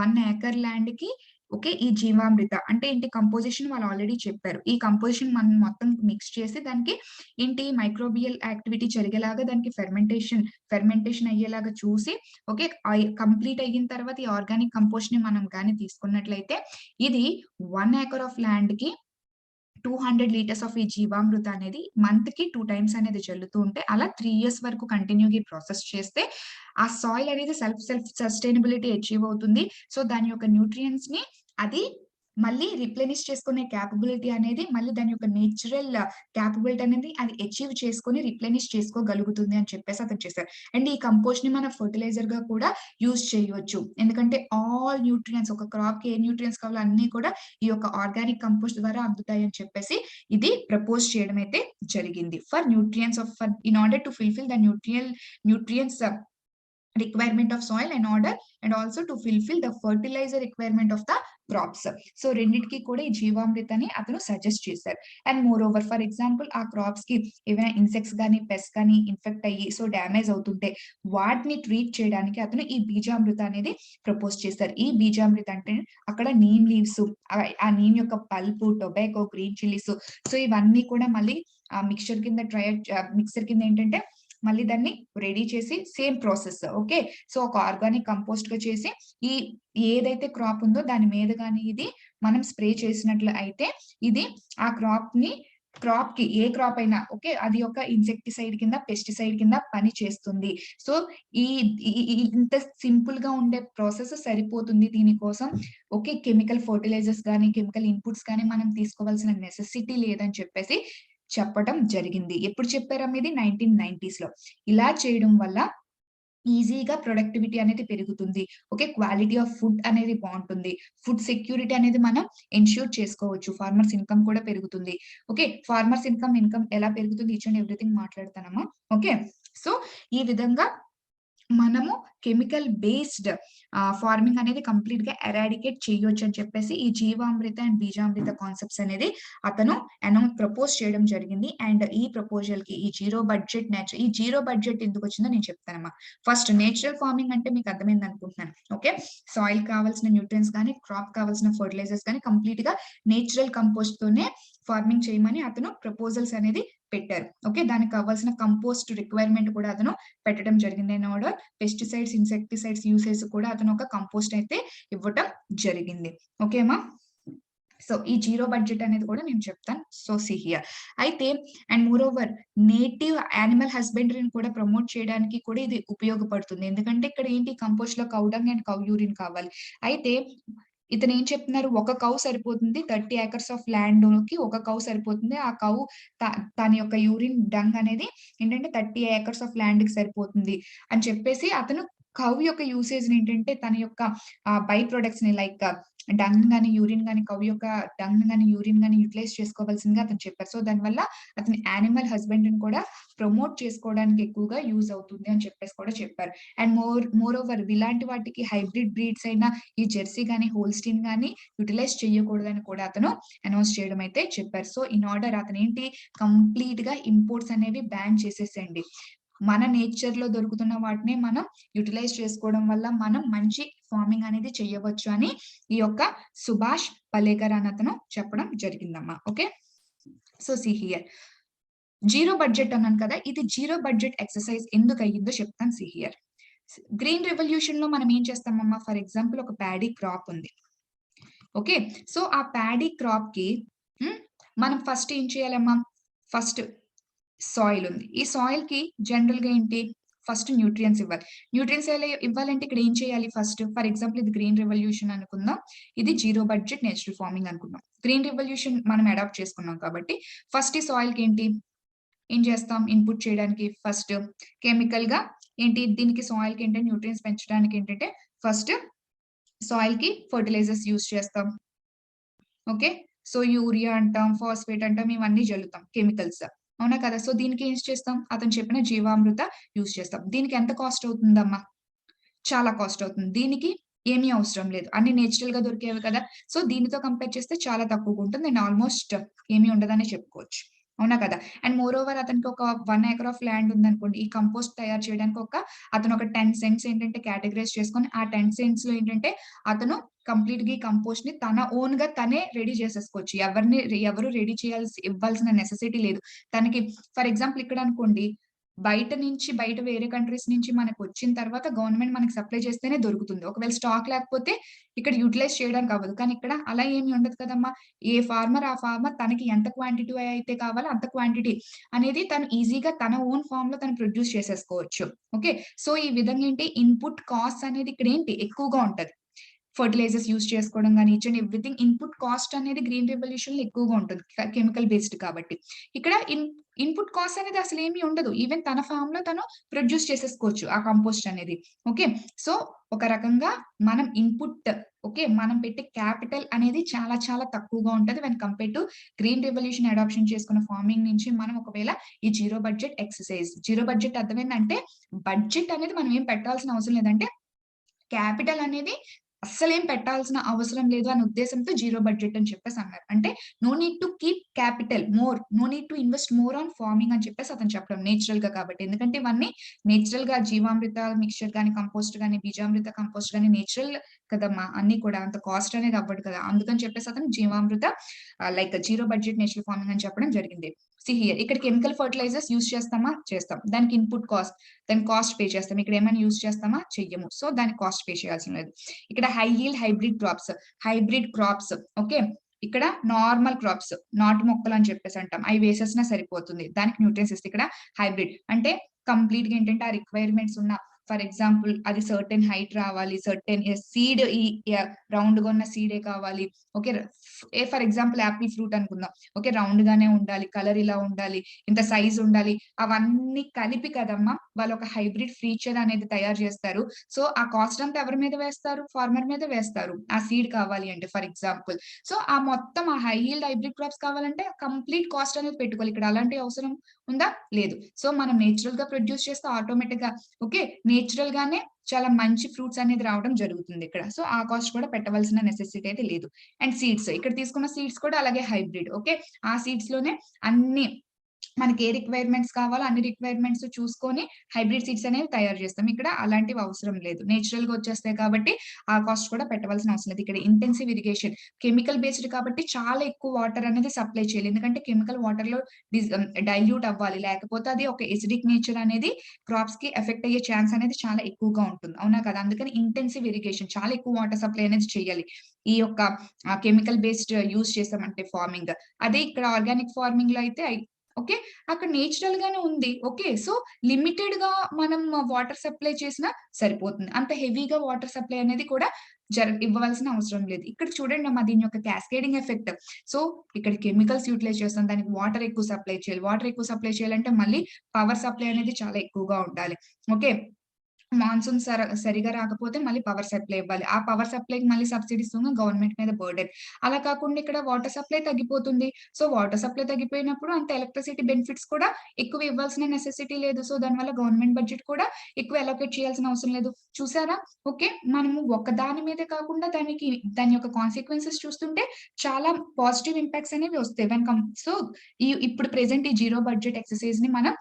1 ఏకర్ ల్యాండ్ కి, ఓకే, ఈ జీవామృత అంటే ఏంటి కంపోజిషన్ వాళ్ళు ఆల్రెడీ చెప్పారు. ఈ కంపోజిషన్ మనం మొత్తం మిక్స్ చేసి దానికి ఏంటి మైక్రోబియల్ యాక్టివిటీ జరిగేలాగా దానికి ఫెర్మెంటేషన్ అయ్యేలాగా చూసి, ఓకే, కంప్లీట్ అయిన తర్వాత ఈ ఆర్గానిక్ కంపోస్ట్ ని మనం గాని తీసుకున్నట్లయితే ఇది 1 ఏకర్ ఆఫ్ ల్యాండ్ కి 200 లీటర్స్ ఆఫ్ ఈ జీవామృత అనేది మంత్ కి 2 టైమ్స్ అనేది చల్లుతూ ఉంటే అలా 3 ఇయర్స్ వరకు కంటిన్యూగా ప్రాసెస్ చేస్తే ఆ సాయిల్ అనేది సెల్ఫ్ సస్టైనబిలిటీ అచీవ్ అవుతుంది. సో దాని యొక్క న్యూట్రియంట్స్ ని అది మళ్ళీ రిప్లెనిష్ చేసుకునే క్యాపబిలిటీ అనేది మళ్ళీ దాని యొక్క నేచురల్ క్యాపబిలిటీ అనేది అది అచీవ్ చేసుకొని రిప్లెనిష్ చేసుకోగలుగుతుంది అని చెప్పేసి అతను చేశారు. అండ్ ఈ కంపోస్ట్ ని మన ఫర్టిలైజర్ గా కూడా యూజ్ చేయవచ్చు. ఎందుకంటే ఆల్ న్యూట్రియంట్స్, ఒక క్రాప్ కి ఏ న్యూట్రియంట్స్ కావాలో అన్ని కూడా ఈ యొక్క ఆర్గానిక్ కంపోస్ట్ ద్వారా అందుతాయి అని చెప్పేసి ఇది ప్రపోజ్ చేయడం అయితే జరిగింది. For nutrients of in order to fulfil the nutrients requirement of soil and also to fulfill the fertilizer requirement of the crops. So రెండిటికి కూడా ఈ జీవామృతని అతను సజెస్ట్ చేశారు. And more over for example ఆ క్రాప్స్ కి ఏమైనా ఇన్సెక్ట్స్ గానీ పెస్ట్ గానీ ఇన్ఫెక్ట్ అయ్యి సో డ్యామేజ్ అవుతుంటే వాటిని ట్రీట్ చేయడానికి అతను ఈ బీజామృత అనేది ప్రపోజ్ చేశారు. ఈ బీజామృత అంటే అక్కడ నీమ్ లీవ్స్, ఆ నీమ్ యొక్క pulp, tobacco, green chillies, so ఇవన్నీ కూడా మళ్ళీ ఆ మిక్సర్ కింద ఏంటంటే మళ్ళీ దాన్ని రెడీ చేసి సేమ్ ప్రాసెస్, ఓకే, సో ఒక ఆర్గానిక్ కంపోస్ట్ గా చేసి ఈ ఏదైతే క్రాప్ ఉందో దాని మీద గానీ ఇది మనం స్ప్రే చేసినట్లు అయితే ఇది ఆ క్రాప్ కి ఏ క్రాప్ అయినా, ఓకే, అది ఒక ఇన్సెక్టిసైడ్ కింద, పెస్టిసైడ్ కింద పని చేస్తుంది. సో ఈ ఇంత సింపుల్ గా ఉండే ప్రాసెస్ సరిపోతుంది దీనికోసం. ఓకే, కెమికల్ ఫర్టిలైజర్స్ గానీ కెమికల్ ఇన్పుట్స్ గానీ మనం తీసుకోవాల్సిన నెసెసిటీ లేదని చెప్పేసి చెప్పడం జరిగింది. ఎప్పుడు చెప్పారమ్మ ఇది? 1990s లో. ఇలా చేయడం వల్ల ఈజీగా ప్రొడక్టివిటీ అనేది పెరుగుతుంది. ఓకే, క్వాలిటీ ఆఫ్ ఫుడ్ అనేది బాగుంటుంది. ఫుడ్ సెక్యూరిటీ అనేది మనం ఎన్ష్యూర్ చేసుకోవచ్చు. ఫార్మర్స్ ఇన్కమ్ కూడా పెరుగుతుంది. ఓకే, ఫార్మర్స్ ఇన్కమ్ ఎలా పెరుగుతుంది ఈచ్ అండ్ ఎవ్రీథింగ్ మాట్లాడతానమ్మా. ఓకే, సో ఈ విధంగా మనము కెమికల్ బేస్డ్ ఫార్మింగ్ అనేది కంప్లీట్ గా ఎరాడికేట్ చేయొచ్చు అని చెప్పేసి ఈ జీవామృత అండ్ బీజామృత కాన్సెప్ట్స్ అనేది అతను ప్రపోజ్ చేయడం జరిగింది. అండ్ ఈ ప్రపోజల్ కి ఈ జీరో బడ్జెట్ ఎందుకు వచ్చిందో నేను చెప్తానమ్మా. ఫస్ట్ నేచురల్ ఫార్మింగ్ అంటే మీకు అర్థమైంది అనుకుంటున్నాను. ఓకే, సాయిల్ కావాల్సిన న్యూట్రియన్స్ కానీ క్రాప్ కావాల్సిన ఫర్టిలైజర్స్ కానీ కంప్లీట్ గా నేచురల్ కంపోస్ట్ తోనే ఫార్మింగ్ చేయమని అతను ప్రపోజల్స్ అనేది పెట్టారు. ఓకే, దానికి కావాల్సిన కంపోస్ట్ రిక్వైర్మెంట్ కూడా అతను పెట్టడం జరిగింది. And order pesticides, insecticides usage కూడా అతను ఒక కంపోస్ట్ అయితే ఇవ్వటం జరిగింది. ఓకేమా? సో ఈ జీరో బడ్జెట్ అనేది కూడా నేను చెప్తాను. సో సి హియర్ అయితే and moreover native animal హస్బెండరీని కూడా ప్రమోట్ చేయడానికి కూడా ఇది ఉపయోగపడుతుంది. ఎందుకంటే ఇక్కడ ఏంటి కంపోస్ట్ లో cow dung and cow urine కావాలి. అయితే ఇతను ఏం చెప్తున్నారు, ఒక కౌ సరిపోతుంది 30 ఏకర్స్ ఆఫ్ ల్యాండ్ కి ఒక కౌ సరిపోతుంది. ఆ కౌ దాని యొక్క యూరిన్ డంగ్ అనేది ఏంటంటే 30 ఏకర్స్ ఆఫ్ ల్యాండ్ కి సరిపోతుంది అని చెప్పేసి అతను కౌ యొక్క యూసేజ్ ఏంటంటే తన యొక్క బై ప్రొడక్ట్స్ ని లైక్ డంగ్ గాని, యూరిన్ గాని, కౌ యొక్క డంగ్ గాని, యూరిన్ గాని యుటిలైజ్ చేసుకోవాల్సిందిగా అతను చెప్పారు. సో దానివల్ల అతని యానిమల్ హస్బెండరీని కూడా ప్రమోట్ చేసుకోవడానికి ఎక్కువగా యూజ్ అవుతుంది అని చెప్పేసి కూడా చెప్పారు. అండ్ మోర్ ఓవర్ ఇలాంటి వాటికి హైబ్రిడ్ బ్రీడ్స్ అయిన ఈ జెర్సీ గాని, హోల్‌స్టీన్ గాని యుటిలైజ్ చేయకూడదని కూడా అతను అనౌన్స్ చేయడం అయితే చెప్పారు. సో ఇన్ ఆర్డర్ అతనేంటి కంప్లీట్‌గా ఇంపోర్ట్స్ అనేవి బ్యాన్ చేసేసేయండి. మన నేచర్‌లో దొరుకుతున్న వాటిని మనం యుటిలైజ్ చేసుకోవడం వల్ల మనం మంచి ఫార్మింగ్ అనేది చేయవచ్చు అని ఈ యొక్క సుభాష్ పలేకర్ అని అతను చెప్పడం జరిగిందమ్మా. Okay. So see here. Zero budget అన్నాను కదా! ఇది జీరో బడ్జెట్ ఎక్సర్‌సైజ్ ఎందుకు అయ్యిందో చెప్తాను సీ హియర్. గ్రీన్ రివల్యూషన్‌లో మనం ఏం చేస్తామమ్మా? ఫర్ ఎగ్జాంపుల్ ఒక ప్యాడీ క్రాప్ ఉంది. ఓకే. సో ఆ ప్యాడీ క్రాప్‌కి మనం ఫస్ట్ ఏం చేయాలమ్మా? ఫస్ట్ సాయిల్ ఉంది. ఈ సాయిల్‌కి జనరల్‌గా ఏంటి? ఫస్ట్ న్యూట్రియంట్స్ ఇవ్వాలి. న్యూట్రియంట్స్ ఇవ్వాలంటే ఇక్కడ ఏం చేయాలి ఫస్ట్? ఫర్ ఎగ్జాంపుల్ ఇది గ్రీన్ రివల్యూషన్ అనుకుందాం. ఇది జీరో బడ్జెట్ నేచురల్ ఫార్మింగ్ అనుకుందాం. గ్రీన్ రివల్యూషన్ మనం అడాప్ట్ చేసుకున్నాం కాబట్టి ఫస్ట్ ఈ సాయిల్‌కి ఏంటి? ఏం చేస్తాం? ఇన్పుట్ చేయడానికి ఫస్ట్ కెమికల్‌గా ఏంటి? దీనికి సాయిల్‌కి ఏంటంటే న్యూట్రియంట్స్ పెంచడానికి ఏంటంటే ఫస్ట్ సాయిల్‌కి ఫెర్టిలైజర్స్ యూజ్ చేస్తాం. ఓకే. సో యూరియా అంటాం, ఫాస్ఫేట్ అంటాం ఇవన్నీ జల్లుతాం కెమికల్స్. అవునా కదా! సో దీనికి ఏం చేస్తాం? అతను చెప్పిన జీవామృత యూజ్ చేస్తాం. దీనికి ఎంత కాస్ట్ అవుతుందమ్మా? చాలా కాస్ట్ అవుతుంది. దీనికి ఏమీ అవసరం లేదు. అన్ని నేచురల్‌గా దొరికేవి కదా! సో దీనితో కంపేర్ చేస్తే చాలా తక్కువగా ఉంటుంది. అండ్ ఆల్‌మోస్ట్ ఏమీ ఉండదనే చెప్పుకోవచ్చు. అవునా కదా! అండ్ మోర్ ఓవర్ అతనికి ఒక 1 ఏకర్ ఆఫ్ ల్యాండ్ ఉందనుకోండి. ఈ కంపోస్ట్ తయారు చేయడానికి అతను ఒక 10 సెంట్స్ ఏంటంటే కేటగరైజ్ చేసుకొని, ఆ 10 సెంట్స్‌లో ఏంటంటే అతను కంప్లీట్‌గా ఈ కంపోస్ట్‌ని తన ఓన్‌గా తనే రెడీ చేసేసుకోవచ్చు. ఎవరు రెడీ ఇవ్వాల్సిన నెసెసిటీ లేదు. తనకి ఫర్ ఎగ్జాంపుల్ ఇక్కడ అనుకోండి బయట వేరే కంట్రీస్ నుంచి మనకొచ్చిన తర్వాత గవర్నమెంట్ మనకి సప్లై చేస్తేనే దొరుకుతుంది. ఒకవేళ స్టాక్ లేకపోతే ఇక్కడ యుటిలైజ్ చేయడానికి అవ్వదు. కానీ ఇక్కడ అలా ఏమి ఉండదు కదమ్మా! ఆ ఫార్మర్ తనకి ఎంత క్వాంటిటీ అయితే కావాలో అంత క్వాంటిటీ అనేది తను ఈజీగా తన ఓన్ ఫార్మ్‌లో తను ప్రొడ్యూస్ చేసేసుకోవచ్చు. ఓకే. సో, ఈ విధంగా ఏంటి ఇన్‌పుట్ కాస్ట్ అనేది ఇక్కడేంటి ఎక్కువగా ఉంటది. ఫెర్టిలైజర్స్ యూజ్ చేసుకోవడం గాని, each and everything input cost అనేది గ్రీన్ రివల్యూషన్‌లో ఎక్కువగా ఉంటుంది. కెమికల్ బేస్డ్ కాబట్టి. ఇక్కడ ఇన్‌పుట్ కాస్ట్ అనేది అసలేమి ఉండదు. ఈవెన్ తన ఫార్మ్‌లో తను ప్రొడ్యూస్ చేసేసుకోవచ్చు ఆ కంపోస్ట్ అనేది. ఓకే. సో, ఒక రకంగా మనం ఇన్‌పుట్ ఓకే. మనం పెట్టే క్యాపిటల్ అనేది చాలా చాలా తక్కువగా ఉంటది. When compare to green revolution adoption చేసుకున్న ఫార్మింగ్ నుంచి మనం ఒకవేళ ఈ zero budget exercise zero budget అర్థమైందంటే బడ్జెట్ అనేది మనం ఏం పెట్టాల్సిన అవసరం లేదంటే క్యాపిటల్ అనేది అస్సలేం పెట్టాల్సిన అవసరం లేదు అనే ఉద్దేశంతో జీరో బడ్జెట్ అని చెప్పేసి అన్నారు. అంటే no need to keep capital no need to invest more on farming అని చెప్పేసి అతను చెప్పడం నేచురల్‌గా కాబట్టి. ఎందుకంటే ఇవన్నీ నేచురల్‌గా జీవామృత మిక్స్చర్ గాని, కంపోస్ట్ గాని, బీజామృత కంపోస్ట్ గాని నేచురల్ కదమ్మా! అన్నీ కూడా అంత కాస్ట్ అనేది అవ్వదు కదా! అందుకని చెప్పేసి అతను Jeevamrutha like zero budget natural farming అని చెప్పడం జరిగింది. సీ హియర్ ఇక్కడ కెమికల్ ఫెర్టిలైజర్స్ యూజ్ చేస్తామా? చేస్తాం. దానికి ఇన్పుట్ కాస్ట్ పే చేస్తాం. ఇక్కడ ఏమైనా యూజ్ చేస్తామా? చెయ్యము. సో, దానికి కాస్ట్ పే చేయాల్సిన లేదు. ఇక్కడ high yield hybrid crops okay. ఇక్కడ నార్మల్ క్రాప్స్ నాటు మొక్కలు అని చెప్పేసి అంటాం. అవి వేసేసినా సరిపోతుంది. దానికి న్యూట్రియంట్స్ ఇస్తే ఇక్కడ హైబ్రిడ్ అంటే కంప్లీట్‌గా ఏంటంటే ఆ రిక్వైర్మెంట్స్ ఉన్న ఫర్ ఎగ్జాంపుల్ అది సర్టెన్ హైట్ రావాలి. సర్టెన్ సీడ్ ఈ రౌండ్‌గా ఉన్న సీడే కావాలి. Okay. For example Apple fruit అనుకుందాం. ఓకే. రౌండ్ గానే ఉండాలి. కలర్ ఇలా ఉండాలి. ఇంత సైజ్ ఉండాలి. అవన్నీ కలిపి కదమ్మా! వాళ్ళు ఒక హైబ్రిడ్ ఫీచర్ అనేది తయారు చేస్తారు. సో, ఆ కాస్ట్ అంతా ఎవరి మీద వేస్తారు? ఫార్మర్ మీద వేస్తారు. ఆ సీడ్ కావాలి అంటే ఫర్ ఎగ్జాంపుల్. సో, ఆ మొత్తం ఆ హై యీల్డ్ హైబ్రిడ్ క్రాప్స్ కావాలంటే కంప్లీట్ కాస్ట్ అనేది పెట్టుకోవాలి. ఇక్కడ అలాంటి అవసరం ఉందా? లేదు. సో, మనం నేచురల్‌గా ప్రొడ్యూస్ చేస్తే ఆటోమేటిక్‌గా ఓకే. నేచురల్ గానే చాలా మంచి ఫ్రూట్స్ అనేది రావడం జరుగుతుంది ఇక్కడ. సో, ఆ కాస్ట్ కూడా పెట్టవలసిన నెసెసిటీ అయితే లేదు. అండ్ సీడ్స్ ఇక్కడ తీసుకున్న సీడ్స్ కూడా అలాగే హైబ్రిడ్ ఓకే. ఆ సీడ్స్‌లోనే అన్ని మనకి ఏ రిక్వైర్మెంట్స్ కావాలో అన్ని రిక్వైర్మెంట్స్ చూసుకొని హైబ్రిడ్ సీడ్స్ అనేవి తయారు చేస్తాం. ఇక్కడ అలాంటివి అవసరం లేదు. నేచురల్‌గా వచ్చేస్తాయి కాబట్టి ఆ కాస్ట్ కూడా పెట్టవలసిన అవసరం లేదు. ఇక్కడ ఇంటెన్సివ్ ఇరిగేషన్ కెమికల్ బేస్డ్ కాబట్టి చాలా ఎక్కువ వాటర్ అనేది సప్లై చేయాలి. ఎందుకంటే కెమికల్ వాటర్‌లో డైల్యూట్ అవ్వాలి. లేకపోతే అది ఒక ఎసిడిక్ నేచర్ అనేది క్రాప్స్‌కి ఎఫెక్ట్ అయ్యే ఛాన్స్ అనేది చాలా ఎక్కువగా ఉంటుంది. అవునా కదా! అందుకని ఇంటెన్సివ్ ఇరిగేషన్ చాలా ఎక్కువ వాటర్ సప్లై అనేది చేయాలి. ఈ యొక్క కెమికల్ బేస్డ్ యూజ్ చేసామంటే ఫార్మింగ్. అదే ఇక్కడ ఆర్గానిక్ ఫార్మింగ్‌లో అయితే ఓకే. అక్కడ నేచురల్ గానే ఉంది. ఓకే. సో, లిమిటెడ్‌గా మనం వాటర్ సప్లై చేసినా సరిపోతుంది. అంత హెవీగా వాటర్ సప్లై అనేది కూడా ఇవ్వవలసిన అవసరం లేదు. ఇక్కడ చూడండమ్మా దీని యొక్క క్యాస్కేడింగ్ ఎఫెక్ట్. సో, ఇక్కడ కెమికల్స్ యుటిలైజ్ చేస్తాం. దానికి వాటర్ ఎక్కువ సప్లై చేయాలి. వాటర్ ఎక్కువ సప్లై చేయాలంటే మళ్ళీ పవర్ సప్లై అనేది చాలా ఎక్కువగా ఉండాలి. ఓకే. మాన్సూన్ సరిగా రాకపోతే మళ్ళీ పవర్ సప్లై ఇవ్వాలి. ఆ పవర్ సప్లైకి మళ్ళీ సబ్సిడీస్ గవర్నమెంట్ మీద బర్డెన్. అలా కాకుండా ఇక్కడ వాటర్ సప్లై తగ్గిపోతుంది. సో, వాటర్ సప్లై తగ్గిపోయినప్పుడు అంత ఎలక్ట్రిసిటీ బెనిఫిట్స్ కూడా ఎక్కువ ఇవ్వాల్సిన నెసెసిటీ లేదు. సో, దానివల్ల గవర్నమెంట్ బడ్జెట్ కూడా ఎక్కువ అలొకేట్ చేయాల్సిన అవసరం లేదు. చూసారా? ఓకే. మనము ఒకదాని మీదే కాకుండా దాని యొక్క కాన్సిక్వెన్సెస్ చూస్తుంటే చాలా పాజిటివ్ ఇంపాక్ట్స్ అనేవి వస్తాయి. సో, ఇప్పుడు ప్రెజెంట్ ఈ జీరో బడ్జెట్ ఎక్సర్‌సైజ్‌ని మనం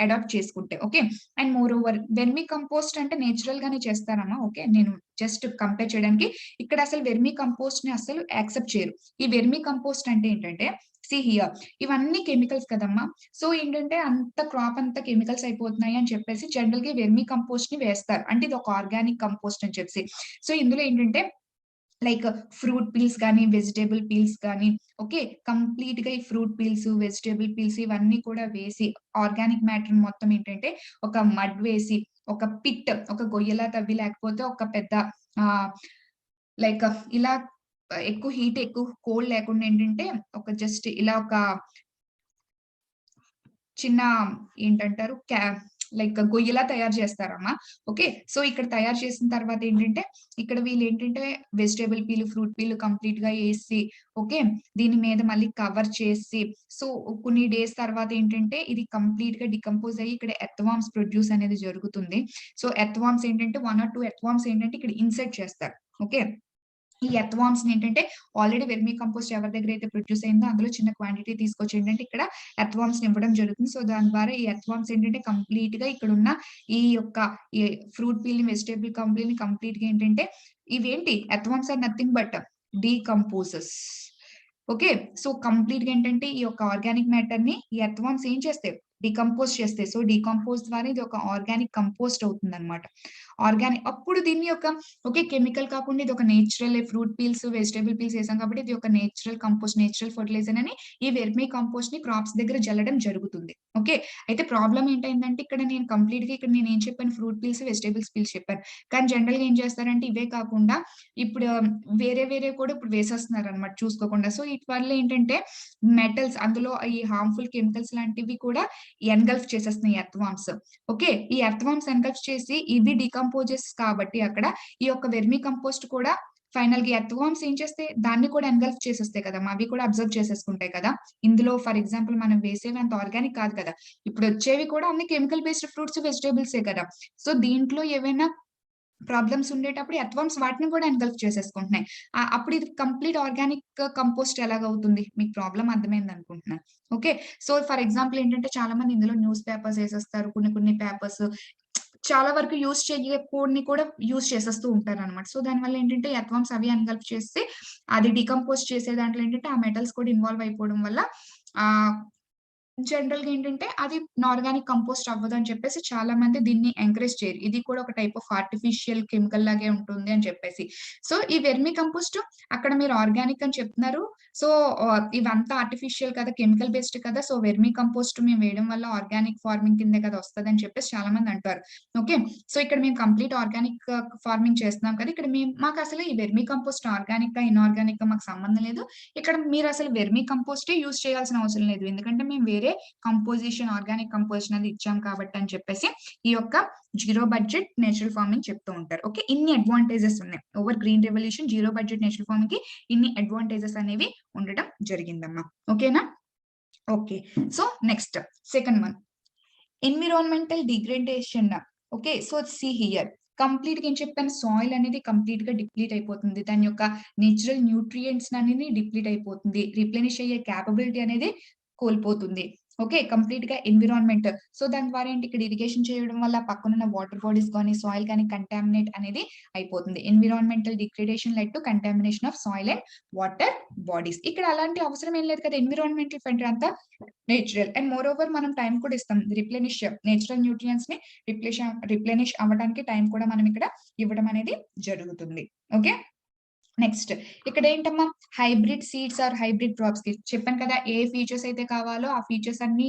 అడాప్ట్ చేసుకుంటే. Okay. And more over vermi compost అంటే నేచురల్ గానే చేస్తారమ్మా. ఓకే. నేను జస్ట్ కంపేర్ చేయడానికి. ఇక్కడ అసలు వెర్మి కంపోస్ట్‌ని అస్సలు యాక్సెప్ట్ చేయరు. ఈ వెర్మి కంపోస్ట్ అంటే ఏంటంటే సీ హియర్ ఇవన్నీ కెమికల్స్ కదమ్మా! సో, ఏంటంటే అంత క్రాప్ అంతా కెమికల్స్ అయిపోతున్నాయి అని చెప్పేసి జనరల్‌గా వెర్మి కంపోస్ట్‌ని వేస్తారు. అంటే ఇది ఒక ఆర్గానిక్ కంపోస్ట్ అని చెప్పేసి. సో, ఇందులో ఏంటంటే లైక్ ఫ్రూట్ పీల్స్ గానీ, వెజిటబుల్ పీల్స్ గానీ, ఓకే. కంప్లీట్‌గా ఈ ఫ్రూట్ పీల్స్, వెజిటబుల్ పీల్స్ ఇవన్నీ కూడా వేసి ఆర్గానిక్ మ్యాటర్ మొత్తం ఏంటంటే ఒక మడ్ వేసి, ఒక ఒక గొయ్యలా తవ్వి లేకపోతే ఒక పెద్ద ఆహ్, లైక్ ఇలా ఎక్కువ హీట్, ఎక్కువ కోల్డ్ లేకుండా ఏంటంటే ఒక జస్ట్ ఇలా ఒక చిన్న ఏంటంటారు లైక్ గొయ్యిలా తయారు చేస్తారమ్మా. ఓకే. సో, ఇక్కడ తయారు చేసిన తర్వాత ఏంటంటే, ఇక్కడ వీళ్ళేంటంటే వెజిటబుల్ పీల్, ఫ్రూట్ పీల్ కంప్లీట్‌గా ఏసి ఓకే. దీని మీద మళ్ళీ కవర్ చేసి సో, కొన్ని డేస్ తర్వాత ఏంటంటే, ఇది కంప్లీట్‌గా డికంపోజ్ అయ్యి ఇక్కడ ఎర్త్ ప్రొడ్యూస్ అనేది జరుగుతుంది. సో, ఎర్త్ ఏంటంటే 1 ఆర్ 2 ఎర్త్ ఏంటంటే ఇక్కడ ఇన్సర్ట్ చేస్తారు. ఓకే. ఈ ఎర్త్ వార్మ్స్‌ని ఏంటంటే ఆల్రెడీ వెర్మి కంపోస్ట్ ఎవరి దగ్గరైతే ప్రొడ్యూస్ అయిందో అందులో చిన్న క్వాంటిటీ తీసుకొచ్చి ఏంటంటే ఇక్కడ ఎర్త్ వార్మ్స్‌ని ఇవ్వడం జరుగుతుంది. సో, దాని ద్వారా ఈ ఎర్త్ వార్మ్స్ ఏంటంటే కంప్లీట్‌గా ఇక్కడున్న ఈ యొక్క ఈ ఫ్రూట్ పీల్‌ని, వెజిటబుల్ కంప్లీట్‌ని కంప్లీట్‌గా ఏంటంటే ఇవేంటి earth worms are nothing but decomposers. Okay. So, కంప్లీట్‌గా ఏంటంటే ఈ యొక్క ఆర్గానిక్ మ్యాటర్‌ని ఈ ఎర్త్ వార్మ్స్ ఏం చేస్తాయి? డీకంపోజ్ చేస్తాయి. సో, డీకంపోజ్ ద్వారా ఇది ఒక ఆర్గానిక్ కంపోస్ట్ అవుతుందన్నమాట. అప్పుడు దీన్ని ఒక ఓకే. కెమికల్ కాకుండా ఇది ఒక natural fruit peels, vegetable peels ఏసాం కాబట్టి ఇది ఒక నేచురల్ కంపోస్ట్, నేచురల్ ఫెర్టిలైజర్ అని ఈ వెర్మి కంపోస్ట్‌ని క్రాప్స్ దగ్గర జల్లడం జరుగుతుంది. ఓకే. అయితే ప్రాబ్లమ్ ఏంటయిందంటే ఇక్కడ నేనేం చెప్పాను ఫ్రూట్ పీల్స్, వెజిటబుల్స్ పీల్స్ చెప్పాను. కానీ జనరల్‌గా ఏం చేస్తారంటే ఇవే కాకుండా ఇప్పుడు వేరేవి కూడా ఇప్పుడు వేసేస్తున్నారనమాట చూసుకోకుండా. సో, ఈటి వల్ల ఏంటంటే మెటల్స్ అందులో ఈ హార్మ్‌ఫుల్ కెమికల్స్ లాంటివి కూడా ఎన్‌గల్ఫ్ చేసేస్తున్నాయి ఎర్త్ వార్మ్స్. ఓకే. ఈ ఎర్త్ వార్మ్స్ ఎన్‌గల్ఫ్ చేసి ఇవి డీకంపోజెస్ కాబట్టి అక్కడ ఈ యొక్క వెర్మి కంపోస్ట్ కూడా ఫైనల్‌గా ఎర్త్ వార్మ్స్ ఏం చేస్తాయి దాన్ని కూడా ఎన్‌గల్ఫ్ చేసేస్తాయి కదమ్మా! అవి కూడా అబ్జర్వ్ చేసేసుకుంటాయి కదా! ఇందులో ఫర్ ఎగ్జాంపుల్ మనం వేసేవి అంత ఆర్గానిక్ కాదు కదా! ఇప్పుడొచ్చేవి కూడా అన్ని కెమికల్ బేస్డ్ ఫ్రూట్స్, వెజిటబుల్సే కదా! సో, దీంట్లో ఏవైనా ప్రాబ్లమ్స్ ఉండేటప్పుడు ఎర్త్‌వర్మ్స్ వాటిని కూడా ఎన్‌గల్ఫ్ చేసేసుకుంటున్నాయి. అప్పుడు ఇది కంప్లీట్ ఆర్గానిక్ కంపోస్ట్ ఎలాగవుతుంది? మీకు ప్రాబ్లమ్ అర్థమైందనుకుంటున్నాను. ఓకే. సో, ఫర్ ఎగ్జాంపుల్ ఏంటంటే చాలా మంది ఇందులో న్యూస్ పేపర్స్ ఏసేస్తారు. కొన్ని పేపర్స్ చాలా వరకు యూజ్ చేయకపోని కూడా యూజ్ చేసేస్తూ ఉంటారనమాట. సో, దానివల్ల ఏంటంటే ఎర్త్‌వర్మ్స్ అవి ఎన్‌గల్ఫ్ చేసి అది డీకంపోజ్ చేసే దాంట్లో ఏంటంటే ఆ మెటల్స్ కూడా ఇన్వాల్వ్ అయిపోవడం వల్ల ఆహ్ జనరల్‌గా ఏంటంటే అది ఆర్గానిక్ కంపోస్ట్ అవ్వదని చెప్పేసి చాలా మంది దీన్ని ఎంకరేజ్ చేయరు. ఇది కూడా ఒక టైప్ ఆఫ్ ఆర్టిఫిషియల్ కెమికల్ లాగే ఉంటుంది అని చెప్పేసి. సో, ఈ వెర్మి కంపోస్ట్ అక్కడ మీరు ఆర్గానిక్ అని చెప్తున్నారు. సో, ఇవంతా ఆర్టిఫిషియల్ కదా! కెమికల్ బేస్డ్ కదా! సో, వెర్మి కంపోస్ట్ మేము వేయడం వల్ల ఆర్గానిక్ ఫార్మింగ్ కిందే కదా! వస్తదని చెప్పేసి చాలా మంది అంటారు. ఓకే. సో, ఇక్కడ మేము కంప్లీట్ ఆర్గానిక్ ఫార్మింగ్ చేస్తున్నాం కదా! ఇక్కడ మాకసలు ఈ వెర్మి కంపోస్ట్ ఆర్గానికా, ఇనార్గానికా మాకు సంబంధం లేదు. ఇక్కడ మీరసలు వెర్మి కంపోస్టే యూజ్ చేయాల్సిన అవసరం లేదు. ఎందుకంటే మేము వేరే ఆర్గానిక్ కంపోజిషన్ అది ఇచ్చాం కాబట్టి అని చెప్పేసి ఈ యొక్క జీరో బడ్జెట్ నేచురల్ ఫార్మింగ్ చెప్తూ ఉంటారు. ఓకే. ఇన్ని అడ్వాంటేజెస్ ఉన్నాయి. Over green revolution zero budget natural ఫార్మింగ్‌కి ఇన్ని అడ్వాంటేజెస్ అనేవి ఉండటం జరిగిందమ్మా. ఓకేనా? Okay. So, next second one environmental degradation. Okay. So, see here కంప్లీట్‌గా ఏం చెప్పాను సాయిల్ అనేది కంప్లీట్‌గా డిప్లీట్ అయిపోతుంది. దాని యొక్క నేచురల్ న్యూట్రియంట్స్ అనేది డిప్లీట్ అయిపోతుంది. రిప్లెనిష్ అయ్యే కేపబిలిటీ అనేది కోల్పోతుంది. ఓకే. కంప్లీట్‌గా ఎన్విరాన్మెంట్. సో, దాని ద్వారా ఏంటి ఇక్కడ ఇరిగేషన్ చేయడం వల్ల పక్కనున్న వాటర్ బాడీస్ గాని, సాయిల్ గాని కంటామినేట్ అనేది అయిపోతుంది. Environmental degradation led to contamination of soil and water bodies. ఇక్కడ అలాంటి అవసరం ఏం లేదు కదా! ఎన్విరాన్మెంటల్ ఫెక్టర్ అంతా నేచురల్. అండ్ మోర్ ఓవర్ మనం టైం కూడా ఇస్తాం. నేచురల్ న్యూట్రియంట్స్‌ని రిప్లెనిష్ అవ్వడానికి టైం కూడా మనం ఇక్కడ ఇవ్వడం అనేది జరుగుతుంది. ఓకే. నెక్స్ట్ ఇక్కడేంటమ్మా హైబ్రిడ్ సీడ్స్ ఆర్ హైబ్రిడ్ క్రాప్స్‌కి చెప్పాను కదా! ఏ ఫీచర్స్ అయితే కావాలో ఆ ఫీచర్స్ అన్నీ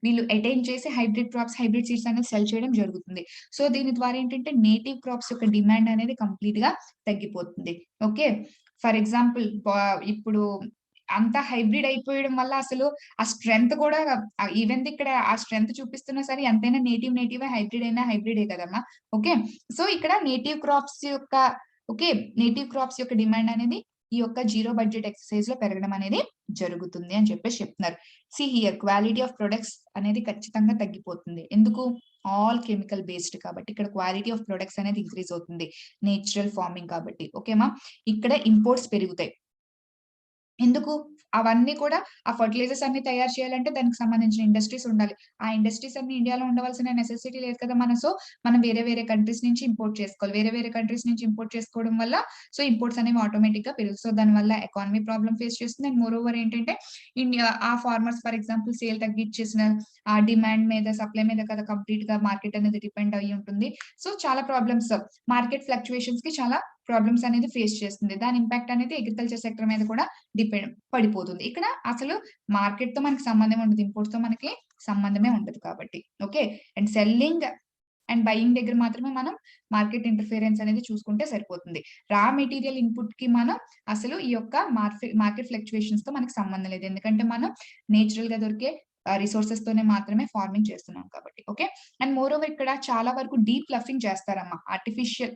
వీళ్ళు అటైన్ చేసి హైబ్రిడ్ సీడ్స్ అనేది సెల్ చేయడం జరుగుతుంది. సో, దీని ద్వారా ఏంటంటే నేటివ్ క్రాప్స్ యొక్క డిమాండ్ అనేది కంప్లీట్‌గా తగ్గిపోతుంది. ఓకే. ఫర్ ఎగ్జాంపుల్ ఇప్పుడు అంతా హైబ్రిడ్ అయిపోయడం వల్ల అసలు ఆ స్ట్రెంగ్త్ కూడా ఈవెన్ ఇక్కడ ఆ స్ట్రెంగ్త్ చూపిస్తున్నా సరే ఎంతైనా నేటివే హైబ్రిడ్ అయినా హైబ్రిడే కదమ్మా. ఓకే. సో ఇక్కడ నేటివ్ క్రాప్స్ యొక్క డిమాండ్ అనేది ఈ యొక్క జీరో బడ్జెట్ ఎక్సర్సైజ్ లో పెరగడం అనేది జరుగుతుంది అని చెప్పేసి చెప్తున్నారు. See here quality of products అనేది ఖచ్చితంగా తగ్గిపోతుంది. ఎందుకు? ఆల్ కెమికల్ బేస్డ్ కాబట్టి ఇక్కడ క్వాలిటీ ఆఫ్ ప్రొడక్ట్స్ అనేది ఇంక్రీజ్ అవుతుంది. నేచురల్ ఫార్మింగ్ కాబట్టి. ఓకేమా. ఇక్కడ ఇంపోర్ట్స్ పెరుగుతాయి. ఎందుకు? అవన్నీ కూడా ఆ ఫెర్టిలైజర్స్ అన్ని తయారు చేయాలంటే దానికి సంబంధించిన ఇండస్ట్రీస్ ఉండాలి. ఆ ఇండస్ట్రీస్ అన్ని ఇండియాలో ఉండవలసిన నెసెసిటీ లేదు కదా! మనం వేరే వేరే కంట్రీస్ నుంచి ఇంపోర్ట్ చేసుకోవాలి. వేరే వేరే కంట్రీస్ నుంచి ఇంపోర్ట్ చేసుకోవడం వల్ల ఇంపోర్ట్స్ అనేవి ఆటోమేటిక్‌గా పెరుగుతాయి. దానివల్ల ఎకానమీ ప్రాబ్లమ్ ఫేస్ చేస్తుంది. అండ్ మోర్ ఓవర్ ఏంటంటే ఆ ఫార్మర్స్ ఫర్ ఎగ్జాంపుల్ సేల్ తగ్గిచ్చేసిన ఆ డిమాండ్ మీద, సప్లై మీద కదా కంప్లీట్‌గా మార్కెట్ అనేది డిపెండ్ అయ్యి ఉంటుంది. చాలా ప్రాబ్లమ్స్ మార్కెట్ ఫ్లక్చుయేషన్స్‌కి చాలా ప్రాబ్లమ్స్ అనేది ఫేస్ చేస్తుంది. దాని ఇంపాక్ట్ అనేది అగ్రికల్చర్ సెక్టర్ మీద కూడా పడిపోతుంది. ఇక్కడ అసలు మార్కెట్‌తో మనకి సంబంధం ఉండదు. ఇంపోర్ట్స్‌తో మనకి సంబంధమే ఉండదు కాబట్టి. Okay. And selling and buying దగ్గర మాత్రమే మనం మార్కెట్ ఇంటర్ఫియరెన్స్ అనేది చూసుకుంటే సరిపోతుంది. రా మెటీరియల్ ఇన్‌పుట్‌కి మనం అసలు ఈ యొక్క మార్కెట్ ఫ్లక్చుయేషన్స్‌తో మనకి సంబంధం లేదు. ఎందుకంటే మనం నేచురల్‌గా దొరికే రిసోర్సెస్ తోనే మాత్రమే ఫార్మింగ్ చేస్తున్నాం కాబట్టి. ఓకే. అండ్ మోర్ ఓవర్ ఇక్కడ చాలా వరకు డీప్ ఫ్లఫింగ్ చేస్తారమ్మా. Artificial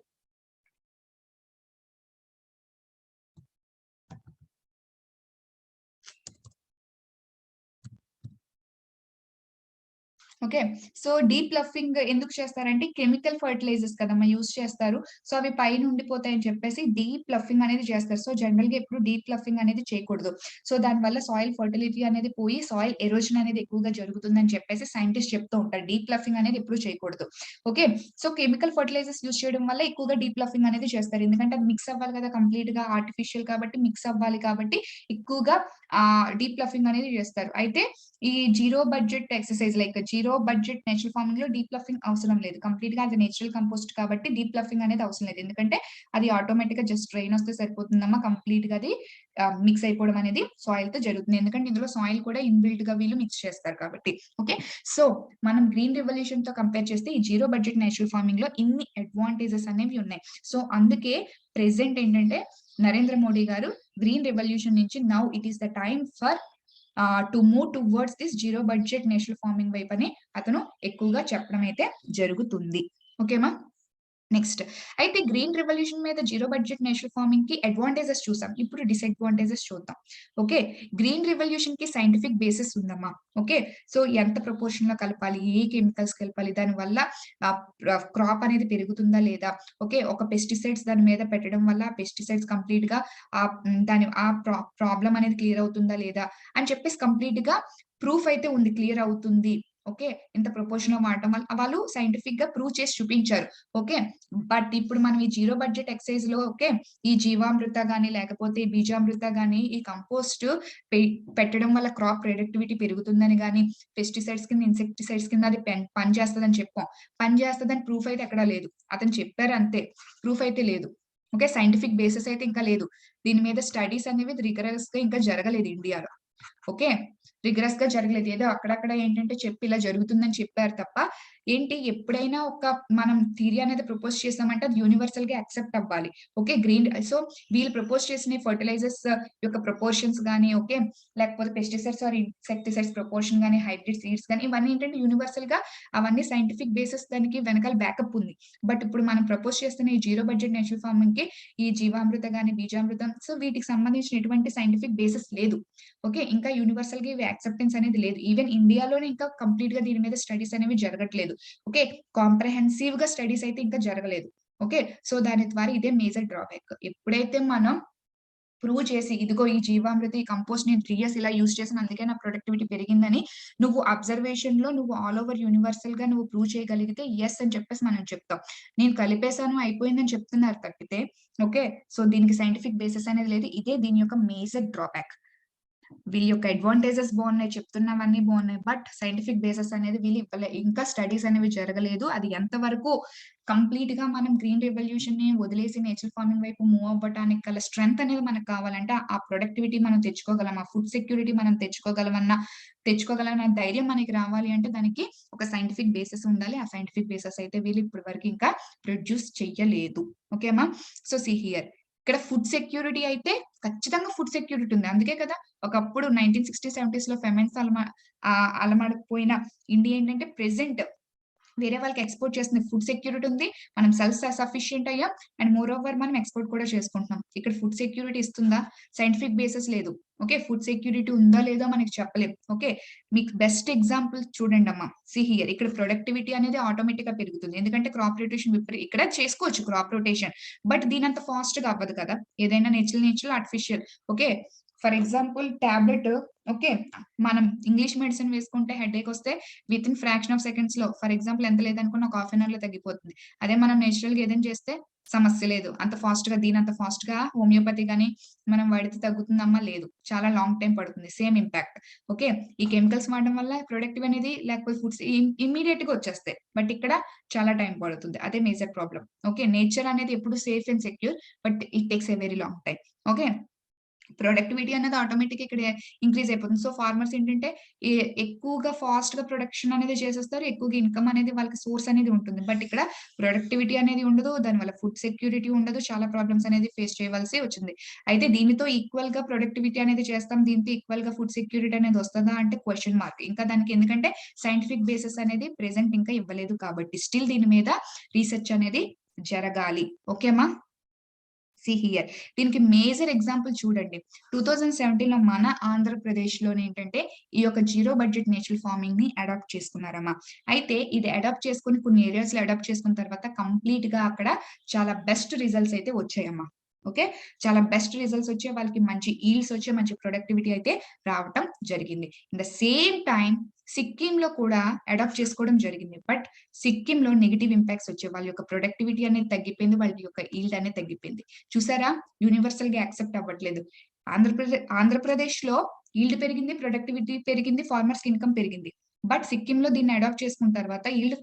okay. డీప్ ఫ్లఫింగ్ ఎందుకు చేస్తారంటే కెమికల్ ఫెర్టిలైజర్స్ కదమ్మా యూజ్ చేస్తారు. అవి పైన ఉండిపోతాయని చెప్పేసి డీప్ ఫ్లఫింగ్ అనేది చేస్తారు. జనరల్‌గా ఎప్పుడు డీప్ ఫ్లఫింగ్ అనేది చేయకూడదు. దానివల్ల సాయిల్ ఫెర్టిలిటీ అనేది పోయి సాయిల్ ఎరోజన్ అనేది ఎక్కువగా జరుగుతుందని చెప్పేసి సైంటిస్ట్ చెప్తూ ఉంటారు. డీప్ ఫ్లఫింగ్ అనేది ఎప్పుడు చేయకూడదు. ఓకే. కెమికల్ ఫెర్టిలైజర్స్ యూజ్ చేయడం వల్ల ఎక్కువగా డీప్ ఫ్లఫింగ్ అనేది చేస్తారు. ఎందుకంటే అది మిక్స్ అవ్వాలి కదా! కంప్లీట్‌గా ఆర్టిఫిషియల్ కాబట్టి మిక్స్ అవ్వాలి కాబట్టి ఎక్కువగా డీప్ ఫ్లఫింగ్ అనేది చేస్తారు. అయితే ఈ zero budget exercise like zero budget natural farming లో డీప్ ఫ్లఫింగ్ అవసరం లేదు. కంప్లీట్ గా అది నేచురల్ కంపోస్ట్ కాబట్టి డీప్ ఫ్లఫింగ్ అనేది అవసరం లేదు. ఎందుకంటే అది ఆటోమేటిక్ గా జస్ట్ రైన్ వస్తే సరిపోతుందమ్మా. కంప్లీట్ గా అది మిక్స్ అయిపోవడం అనేది సాయిల్ తో జరుగుతుంది. ఎందుకంటే ఇందులో సాయిల్ కూడా ఇన్‌బిల్ట్ గా వీళ్ళు మిక్స్ చేస్తారు కాబట్టి. ఓకే. సో మనం గ్రీన్ రివల్యూషన్ తో కంపేర్ చేస్తే ఈ జీరో బడ్జెట్ నేచురల్ ఫార్మింగ్ లో ఇన్ని అడ్వాంటేజెస్ అనేవి ఉన్నాయి. అందుకే ప్రెజెంట్ ఏంటంటే నరేంద్ర మోడీ గారు గ్రీన్ రివల్యూషన్ నుంచి now it is the time for to move towards this zero budget natural farming వైపని అతను ఎక్కువగా చెప్పడం అయితే జరుగుతుంది. ఓకేమా. నెక్స్ట్ అయితే గ్రీన్ రివల్యూషన్ మీద జీరో బడ్జెట్ నేచురల్ ఫార్మింగ్ కి అడ్వాంటేజెస్ చూసాం. ఇప్పుడు డిసడ్వాంటేజెస్ చూద్దాం. ఓకే. గ్రీన్ రివల్యూషన్ కి సైంటిఫిక్ బేసిస్ ఉందమ్మా. ఓకే. ఎంత ప్రపోర్షన్ లో కలపాలి, ఏ కెమికల్స్ కలపాలి, దాని వల్ల క్రాప్ అనేది పెరుగుతుందా లేదా, ఓకే, ఒక పెస్టిసైడ్స్ దాని మీద పెట్టడం వల్ల ఆ పెస్టిసైడ్స్ కంప్లీట్ గా దాని ప్రాబ్లం అనేది క్లియర్ అవుతుందా లేదా అని చెప్పేసి కంప్లీట్ గా ప్రూఫ్ అయితే ఉంది. క్లియర్ అవుతుంది. ఓకే. ఇంత ప్రపోర్షన్ లో వాడటం వల్ల వాళ్ళు సైంటిఫిక్ గా ప్రూవ్ చేసి చూపించారు. ఓకే. బట్ ఇప్పుడు మనం ఈ జీరో బడ్జెట్ ఎక్సైజ్ లో ఓకే, ఈ జీవామృత గాని లేకపోతే బీజామృత గాని ఈ కంపోస్ట్ పెట్టడం వల్ల క్రాప్ ప్రొడక్టివిటీ పెరుగుతుందని గాని పెస్టిసైడ్స్ కింద ఇన్సెక్టిసైడ్స్ కింద అది పని చేస్తదని చెప్పాం. పని చేస్తదని ప్రూఫ్ అయితే ఎక్కడా లేదు. అతను చెప్పారు అంతే. ప్రూఫ్ అయితే లేదు. ఓకే. సైంటిఫిక్ బేసిస్ అయితే ఇంకా లేదు. దీని మీద స్టడీస్ అనేవి రిగరస్ గా ఇంకా జరగలేదు ఇండియాలో. ఓకే. రిగరస్ గా జరగలేదు. ఏదో అక్కడక్కడ ఏంటంటే చెప్పి ఇలా జరుగుతుందని చెప్పారు తప్ప, ఎప్పుడైనా మనం థియరీ అనేది ప్రపోజ్ చేసామంటే అది యూనివర్సల్ గా యాక్సెప్ట్ అవ్వాలి. ఓకే. వీళ్ళు ప్రపోజ్ చేసిన ఫెర్టిలైజర్స్ యొక్క ప్రపోర్షన్స్ గాని, ఓకే, లేకపోతే పెస్టిసైడ్స్ ఆర్ ఇన్సెక్టిసైడ్స్ ప్రపోర్షన్ గాని, హైబ్రిడ్ సీడ్స్ గాని ఇవన్నీ ఏంటంటే యూనివర్సల్ గా అవన్నీ సైంటిఫిక్ బేసిస్ దానికి వెనకాల బ్యాకప్ ఉంది. బట్ ఇప్పుడు మనం ప్రపోజ్ చేస్తున్న ఈ జీరో బడ్జెట్ నేచురల్ ఫార్మింగ్ కి ఈ జీవామృత గాని, బీజామృతం వీటికి సంబంధించిన ఎటువంటి సైంటిఫిక్ బేసిస్ లేదు. ఓకే. ఇంకా యూనివర్సల్ గా ఇవి యాక్సెప్టెన్స్ అనేది లేదు. ఈవెన్ ఇండియాలోనే ఇంకా కంప్లీట్ గా దీని మీద స్టడీస్ అనేవి జరగట్లేదు. ఓకే. కాంప్రహెన్సివ్ గా స్టడీస్ అయితే ఇంకా జరగలేదు. ఓకే. దాని ద్వారా ఇదే మేజర్ డ్రాబ్యాక్. ఎప్పుడైతే మనం ప్రూవ్ చేసి ఇదిగో ఈ జీవామృత, ఈ కంపోస్ట్ నేను 3 ఇయర్స్ ఇలా యూజ్ చేశాను. అందుకే నా ప్రొడక్టివిటీ పెరిగిందని నువ్వు అబ్జర్వేషన్‌లో నువ్వు ఆల్ ఓవర్ యూనివర్సల్‌గా నువ్వు ప్రూవ్ చేయగలిగితే యెస్ అని చెప్పేసి మనం చెప్తాం. నేను కలిపేసాను అయిపోయిందని చెప్తున్నారు తప్పితే ఓకే. దీనికి సైంటిఫిక్ బేసిస్ అనేది లేదు. ఇదే దీని యొక్క మేజర్ డ్రాబ్యాక్. వీళ్ళ యొక్క అడ్వాంటేజెస్ బాగున్నాయి. చెప్తున్నవన్నీ బాగున్నాయి. బట్ సైంటిఫిక్ బేసిస్ అనేది వీళ్ళు ఇవ్వలే. ఇంకా స్టడీస్ అనేవి జరగలేదు. అది ఎంతవరకు కంప్లీట్‌గా మనం గ్రీన్ రివల్యూషన్‌ని వదిలేసి నేచురల్ ఫార్మింగ్ వైపు మూవ్ అవ్వటానికి గల స్ట్రెంగ్త్ అనేది మనకు కావాలంటే ఆ ప్రొడక్టివిటీ మనం తెచ్చుకోగలమా, ఫుడ్ సెక్యూరిటీ మనం తెచ్చుకోగలమన్న ధైర్యం మనకి రావాలి అంటే దానికి ఒక సైంటిఫిక్ బేసిస్ ఉండాలి. ఆ సైంటిఫిక్ బేసిస్ అయితే వీళ్ళు ఇప్పటి వరకు ఇంకా ప్రొడ్యూస్ చెయ్యలేదు. ఓకేమా. సీ హియర్ ఇక్కడ ఫుడ్ సెక్యూరిటీ అయితే ఖచ్చితంగా ఫుడ్ సెక్యూరిటీ ఉంది. అందుకే కదా ఒకప్పుడు 1960, 70స్‌లో ఫెమెన్స్ అలమడకపోయిన ఇండియా ఏంటంటే ప్రెజెంట్ వేరే వాళ్ళకి ఎక్స్‌పోర్ట్ చేస్తుంది. ఫుడ్ సెక్యూరిటీ ఉంది. మనం సెల్ఫ్ సఫిషియెంట్ అయ్యాం. అండ్ మోర్ ఓవర్ మనం ఎక్స్‌పోర్ట్ కూడా చేసుకుంటున్నాం. ఇక్కడ ఫుడ్ సెక్యూరిటీ ఇస్తుందా? సైంటిఫిక్ బేసిస్ లేదు. ఓకే. ఫుడ్ సెక్యూరిటీ ఉందా లేదో మనకి చెప్పలేం. ఓకే. మీకు బెస్ట్ ఎగ్జాంపుల్ చూడండమ్మా. సీ హియర్ ఇక్కడ ప్రొడక్టివిటీ అనేది ఆటోమేటిక్‌గా పెరుగుతుంది. ఎందుకంటే క్రాప్ రొటేషన్ ఇక్కడ చేసుకోవచ్చు క్రాప్ రొటేషన్. బట్ దీనంత ఫాస్ట్‌గా అవ్వదు కదా! ఏదైనా natural, artificial. Okay. For example tablet okay. మనం ఇంగ్లీష్ మెడిసిన్ వేసుకుంటే హెడేక్ వస్తే వితిన్ ఫ్రాక్షన్ ఆఫ్ సెకండ్స్ లో ఫర్ ఎగ్జాంపుల్ ఎంత లేదనుకున్న ఒక హాఫ్ అన్ అవర్ లో తగ్గిపోతుంది. అదే మనం నేచురల్ గా ఏదైనా చేస్తే సమస్య లేదు. అంత ఫాస్ట్ గా దీనంత ఫాస్ట్ గా హోమియోపతి గాని మనం వాడితే తగ్గుతుందమ్మా లేదు. చాలా లాంగ్ టైం పడుతుంది. Same impact. ఓకే. ఈ కెమికల్స్ వాడడం వల్ల ప్రొడక్టివ్ అనేది లేకపోతే ఫుడ్స్ ఇమ్మీడియట్ గా వచ్చేస్తాయి. బట్ ఇక్కడ చాలా టైం పడుతుంది. అదే మేజర్ ప్రాబ్లం. ఓకే. నేచర్ అనేది ఎప్పుడు safe and secure but it takes a very long time. Okay. Productivity అనేది ఆటోమేటిక్‌గా ఇక్కడ ఇంక్రీజ్ అయిపోతుంది. సో, ఫార్మర్స్ ఏంటంటే ఎక్కువగా ఫాస్ట్‌గా ప్రొడక్షన్ అనేది చేసేస్తారు. ఎక్కువగా ఇన్‌కమ్ అనేది వాళ్ళకి సోర్స్ అనేది ఉంటుంది. బట్ ఇక్కడ ప్రొడక్టివిటీ అనేది ఉండదు. దానివల్ల ఫుడ్ సెక్యూరిటీ ఉండదు. చాలా ప్రాబ్లమ్స్ అనేది ఫేస్ చేయవలసి వచ్చింది. అయితే దీనితో ఈక్వల్‌గా ప్రొడక్టివిటీ అనేది చేస్తాం. దీనితో ఈక్వల్‌గా ఫుడ్ సెక్యూరిటీ అనేది వస్తదా అంటే క్వెషన్ మార్క్. ఇంకా దానికి ఎందుకంటే సైంటిఫిక్ బేసిస్ అనేది ప్రెజెంట్ ఇంకా ఇవ్వలేదు కాబట్టి. స్టిల్ దీని మీద రీసెర్చ్ అనేది జరగాలి. ఓకే అమ్మా? See here. దీనికి మేజర్ ఎగ్జాంపుల్ చూడండి. 2017లో మన ఆంధ్రప్రదేశ్‌లోనేంటంటే, ఈ యొక్క జీరో బడ్జెట్ నేచురల్ ఫార్మింగ్‌ని అడాప్ట్ చేసుకున్నారమ్మా. అయితే ఇది అడాప్ట్ చేసుకొని కొన్ని ఏరియాస్‌లో అడాప్ట్ చేసుకున్న తర్వాత కంప్లీట్‌గా అక్కడ చాలా బెస్ట్ రిజల్ట్స్ అయితే వచ్చాయమ్మా. ఓకే. చాలా బెస్ట్ రిజల్ట్స్ వచ్చాయి. వాళ్ళకి మంచి ఈల్డ్స్ వచ్చాయి. మంచి ప్రొడక్టివిటీ అయితే రావటం జరిగింది. ఇన్ ద సేమ్ టైమ్ సిక్కింలో కూడా అడాప్ట్ చేసుకోవడం జరిగింది. బట్ సిక్కింలో నెగెటివ్ ఇంపాక్ట్స్ వచ్చాయి. వాళ్ళ యొక్క ప్రొడక్టివిటీ అనేది తగ్గిపోయింది. వాళ్ళ యొక్క ఈల్డ్ అనేది తగ్గిపోయింది. చూసారా? యూనివర్సల్‌గా యాక్సెప్ట్ అవ్వట్లేదు. ఆంధ్రప్రదేశ్‌లో ఈల్డ్ పెరిగింది, ప్రొడక్టివిటీ పెరిగింది, ఫార్మర్స్‌కి ఇన్‌కమ్ పెరిగింది. బట్ సిక్కింలో దీన్ని అడాప్ట్ చేసుకున్న తర్వాత ఈల్డ్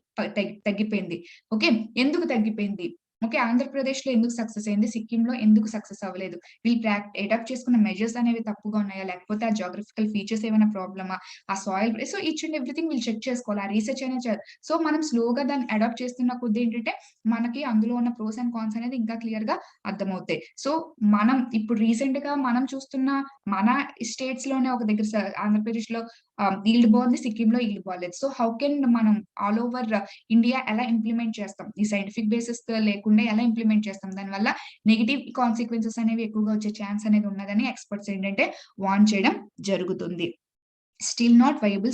తగ్గిపోయింది. ఓకే. ఎందుకు తగ్గిపోయింది? ఓకే. ఆంధ్రప్రదేశ్‌లో ఎందుకు సక్సెస్ అయింది? సిక్కింలో ఎందుకు సక్సెస్ అవ్వలేదు? వీళ్ళు అడాప్ట్ చేసుకున్న మెజర్స్ అనేవి తప్పుగా ఉన్నాయా? లేకపోతే ఆ జియోగ్రాఫికల్ ఫీచర్స్ ఏమైనా ప్రాబ్లమా? ఆ soil so each and everything వీళ్ళు చెక్ చేసుకోవాలి. ఆ రిసర్చ్ అనేది సో మనం స్లోగా దాన్ని అడాప్ట్ చేస్తున్న కొద్దీ ఏంటంటే మనకి అందులో ఉన్న ప్రోస్ అండ్ కాన్స్ అనేది ఇంకా క్లియర్‌గా అర్థమవుతాయి. సో, మనం ఇప్పుడు రీసెంట్‌గా మనం చూస్తున్న మన స్టేట్స్‌లోనే ఒక దగ్గర ఆంధ్రప్రదేశ్‌లో ఈల్డ్ బావుంది. సిక్కింలో ఈల్డ్ బాలేదు. సో, హౌ కెన్ మనం ఆల్ ఓవర్ ఇండియా ఎలా ఇంప్లిమెంట్ చేస్తాం? ఈ సైంటిఫిక్ బేసిస్ లేకుండా ఎలా ఇంప్లిమెంట్ చేస్తాం? దానివల్ల నెగెటివ్ కాన్సిక్వెన్సెస్ అనేవి ఎక్కువగా వచ్చే ఛాన్స్ అనేది ఉన్నదని ఎక్స్‌పర్ట్స్ ఏంటంటే వార్న్ చేయడం జరుగుతుంది. స్టిల్ నాట్ వయబుల్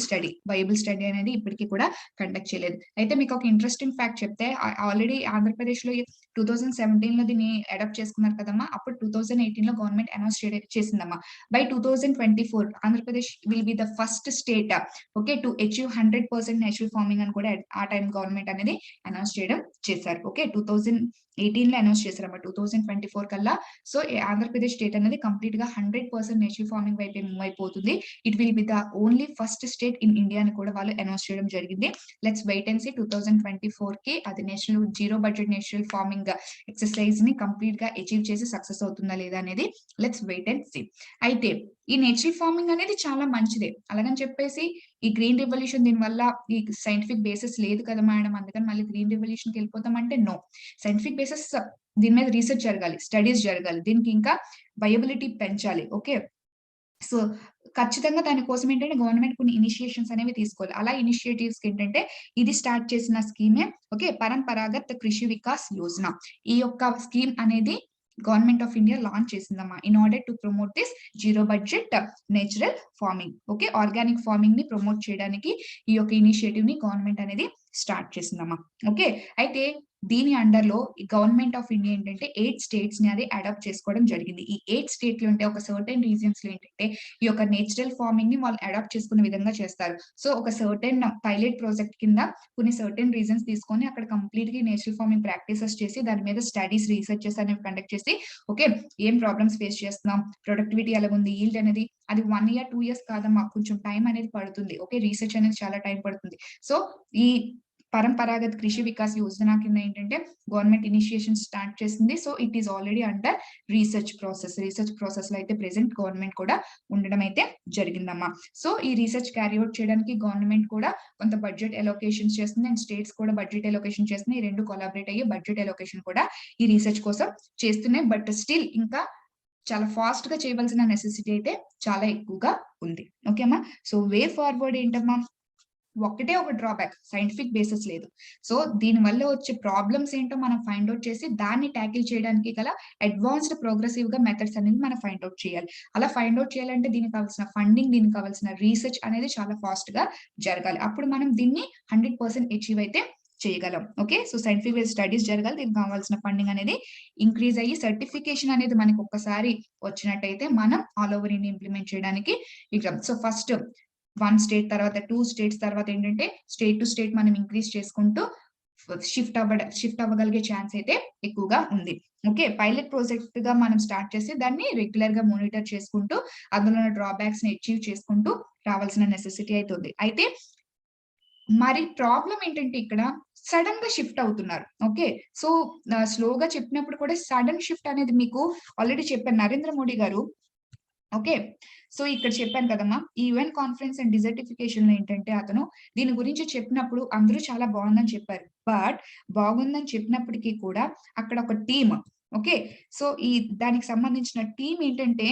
స్టడీ అనేది ఇప్పటికి కూడా కండక్ట్ చేయలేదు. అయితే మీకొక ఇంట్రెస్టింగ్ ఫ్యాక్ట్ చెప్తే ఆల్రెడీ ఆంధ్రప్రదేశ్‌లో 2017లో దీన్ని అడాప్ట్ చేసుకున్నారు కదమ్మా! అప్పుడు 2018లో గవర్నమెంట్ అనౌన్స్ చేసిందమ్మా. By 2024 Andhra Pradesh will be the first state okay. To achieve 100% natural farming అని కూడా ఆ టైమ్ గవర్నమెంట్ అనేది అనౌన్స్ చేయడం చేశారు. ఓకే. 2018లో అనౌన్స్ చేశారమ్మా. 2024 కల్లా సో, ఆంధ్రప్రదేశ్ స్టేట్ అనేది కంప్లీట్‌గా 100% నేచురల్ ఫార్మింగ్ వైపే మూవ్ అయిపోతుంది. It will be the only first state in India అని కూడా వాళ్ళు అనౌన్స్ చేయడం జరిగింది. లెట్స్ వెయిట్ అండ్ సీ 2024కి అది national zero budget natural farming ఎక్సర్‌సైజ్‌ని కంప్లీట్‌గా అచీవ్ చేసి సక్సెస్ అవుతుందా లేదా అనేది లెట్స్ వెయిట్ అండ్ సీ. అయితే ఈ నేచురల్ ఫార్మింగ్ అనేది చాలా మంచిదే. అలాగని చెప్పేసి ఈ గ్రీన్ రివల్యూషన్ దీనివల్ల ఈ సైంటిఫిక్ బేసిస్ లేదు కదా మేడం అందుకని మళ్ళీ గ్రీన్ రివల్యూషన్‌కి వెళ్ళిపోతాం అంటే నో. సైంటిఫిక్ బేసిస్ దీని మీద రీసెర్చ్ జరగాలి. స్టడీస్ జరగాలి. దీనికి ఇంకా వయబిలిటీ పెంచాలి. ఓకే. సో, ఖచ్చితంగా దాని కోసం ఏంటంటే గవర్నమెంట్ కొన్ని ఇనిషియేషన్స్ అనేవి తీసుకోవాలి. అలా ఇనిషియేటివ్స్‌కి ఏంటంటే ఇది స్టార్ట్ చేసిన స్కీమే ఓకే. పరంపరాగత్ కృషి వికాస్ యోజన. ఈ యొక్క స్కీమ్ అనేది గవర్నమెంట్ ఆఫ్ ఇండియా లాంచ్ చేసిందమ్మా. In order to promote this zero budget natural farming. Okay. Organic ఫార్మింగ్‌ని ప్రమోట్ చేయడానికి ఈ యొక్క ఇనిషియేటివ్‌ని గవర్నమెంట్ అనేది స్టార్ట్ చేసిందమ్మా. ఓకే. అయితే దీని అండర్‌లో గవర్నమెంట్ ఆఫ్ ఇండియా ఏంటంటే 8 స్టేట్స్‌ని అది అడాప్ట్ చేసుకోవడం జరిగింది. ఈ 8 స్టేట్‌లో ఉంటే ఒక సర్టెన్ రీజియన్స్‌లో ఏంటంటే ఈ యొక్క నేచురల్ ఫార్మింగ్‌ని వాళ్ళు అడాప్ట్ చేసుకునే విధంగా చేస్తారు. సో, ఒక సర్టెన్ పైలట్ ప్రాజెక్ట్ కింద కొన్ని సర్టెన్ రీజన్స్ తీసుకొని అక్కడ కంప్లీట్‌గా నేచురల్ ఫార్మింగ్ ప్రాక్టీసెస్ చేసి దాని మీద స్టడీస్, రీసెర్చెస్ అనేవి కండక్ట్ చేసి ఓకే. ఏం ప్రాబ్లమ్స్ ఫేస్ చేస్తున్నాం? ప్రొడక్టివిటీ ఎలాగుంది? ఈల్డ్ అనేది అది 1 ఇయర్, 2 ఇయర్స్ కాదమ్మా. కొంచెం టైం అనేది పడుతుంది. ఓకే. రీసెర్చ్ అనేది చాలా టైం పడుతుంది. సో, ఈ పరంపరాగత్ కృషి వికాస్ యోజన కింద ఏంటంటే గవర్నమెంట్ ఇనిషియేషన్ స్టార్ట్ చేసింది. So it is already under research process లో అయితే ప్రెసెంట్ గవర్నమెంట్ కూడా ఉండడం అయితే జరిగిందమ్మా. సో ఈ రీసెర్చ్ క్యారీ అవుట్ చేయడానికి గవర్నమెంట్ కూడా కొంత బడ్జెట్ ఎలోకేషన్ చేస్తుంది అండ్ స్టేట్స్ కూడా బడ్జెట్ ఎలోకేషన్ చేస్తుంది. ఈ రెండు కొలాబరేట్ అయ్యి బడ్జెట్ ఎలోకేషన్ కూడా ఈ రీసెర్చ్ కోసం చేస్తున్నాయి. బట్ స్టిల్ ఇంకా చాలా ఫాస్ట్ గా చేయవలసిన నెసెసిటీ అయితే చాలా ఎక్కువగా ఉంది. ఓకేమ్మా. సో వే ఫార్వర్డ్ ఏంటమ్మా, ఒకటే ఒక డ్రాబ్యాక్, సైంటిఫిక్ బేసిస్ లేదు. సో దీని వల్ల వచ్చే ప్రాబ్లమ్స్ ఏంటో మనం ఫైండ్ అవుట్ చేసి దాన్ని ట్యాకిల్ చేయడానికి గల అడ్వాన్స్డ్ ప్రోగ్రెసివ్ గా మెథడ్స్ అనేది మనం ఫైండ్ అవుట్ చేయాలి. అలా ఫైండ్ అవుట్ చేయాలంటే దీనికి కావాల్సిన ఫండింగ్, దీనికి కావాల్సిన రీసెర్చ్ అనేది చాలా ఫాస్ట్ గా జరగాలి. అప్పుడు మనం దీన్ని 100% అచీవ్ అయితే చేయగలం. ఓకే. సో సైంటిఫిక్ స్టడీస్ జరగాలి, దీనికి కావాల్సిన ఫండింగ్ అనేది ఇంక్రీజ్ అయ్యి సర్టిఫికేషన్ అనేది మనకి ఒక్కసారి వచ్చినట్టయితే మనం ఆల్ ఓవర్ ఇండియా ఇంప్లిమెంట్ చేయడానికి ఇక. సో ఫస్ట్ 1 స్టేట్ తర్వాత 2 స్టేట్స్ తర్వాత ఏంటంటే స్టేట్ టు స్టేట్ మనం ఇంక్రీజ్ చేసుకుంటూ షిఫ్ట్ అవ్వగలిగే ఛాన్స్ అయితే ఎక్కువగా ఉంది. ఓకే. పైలట్ ప్రాజెక్ట్ గా మనం స్టార్ట్ చేసి దాన్ని రెగ్యులర్ గా మానిటర్ చేసుకుంటూ అందులో ఉన్న డ్రాబ్యాక్స్ ని అచీవ్ చేసుకుంటూ రావాల్సిన నెసెసిటీ అయితే ఉంది. అయితే మరి ప్రాబ్లం ఏంటంటే ఇక్కడ సడన్ గా షిఫ్ట్ అవుతున్నారు. ఓకే. సో స్లోగా చెప్పినప్పుడు కూడా సడన్ షిఫ్ట్ అనేది మీకు ఆల్రెడీ చెప్పాను, నరేంద్ర మోడీ గారు. ఓకే. సో ఇక్కడ చెప్పాను కదమ్మా, ఈ యుఎన్ కాన్ఫరెన్స్ అండ్ డిజర్టిఫికేషన్ లో ఏంటంటే అతను దీని గురించి చెప్పినప్పుడు అందరూ చాలా బాగుందని చెప్పారు. బట్ బాగుందని చెప్పినప్పటికీ కూడా అక్కడ ఒక టీమ్, ఓకే. సో ఈ దానికి సంబంధించిన టీం ఏంటంటే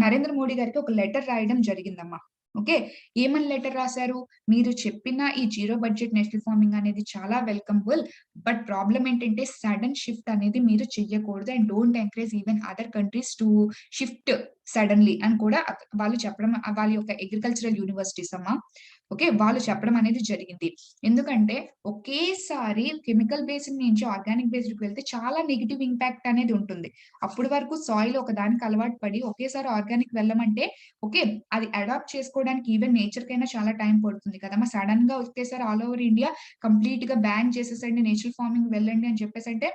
నరేంద్ర మోడీ గారికి ఒక లెటర్ రాయడం జరిగిందమ్మా. ఓకే. ఏమని లెటర్ రాశారు, మీరు చెప్పిన ఈ జీరో బడ్జెట్ నేషనల్ ఫార్మింగ్ అనేది చాలా వెల్కమబుల్. బట్ ప్రాబ్లం ఏంటంటే సడన్ షిఫ్ట్ అనేది మీరు చెయ్యకూడదు and don't encourage even other countries to shift suddenly అని కూడా వాళ్ళు చెప్పడం, వాళ్ళ యొక్క అగ్రికల్చరల్ యూనివర్సిటీస్ అమ్మా. ఓకే. వాళ్ళు చెప్పడం అనేది జరిగింది. ఎందుకంటే ఒకేసారి కెమికల్ బేస్డ్ నుంచి ఆర్గానిక్ బేస్డ్ కి వెళ్తే చాలా నెగెటివ్ ఇంపాక్ట్ అనేది ఉంటుంది. అప్పటి వరకు సాయిల్ ఒక దానికి అలవాటు పడి ఒకేసారి ఆర్గానిక్ వెళ్ళమంటే ఓకే, అది అడాప్ట్ చేసుకోవడానికి ఈవెన్ నేచర్ కైనా చాలా టైం పడుతుంది కదమ్మా. సడన్ గా ఒకేసారి ఆల్ ఓవర్ ఇండియా కంప్లీట్ గా బ్యాన్ చేసేసండి, నేచురల్ ఫార్మింగ్ వెళ్ళండి అని చెప్పేసి అంటే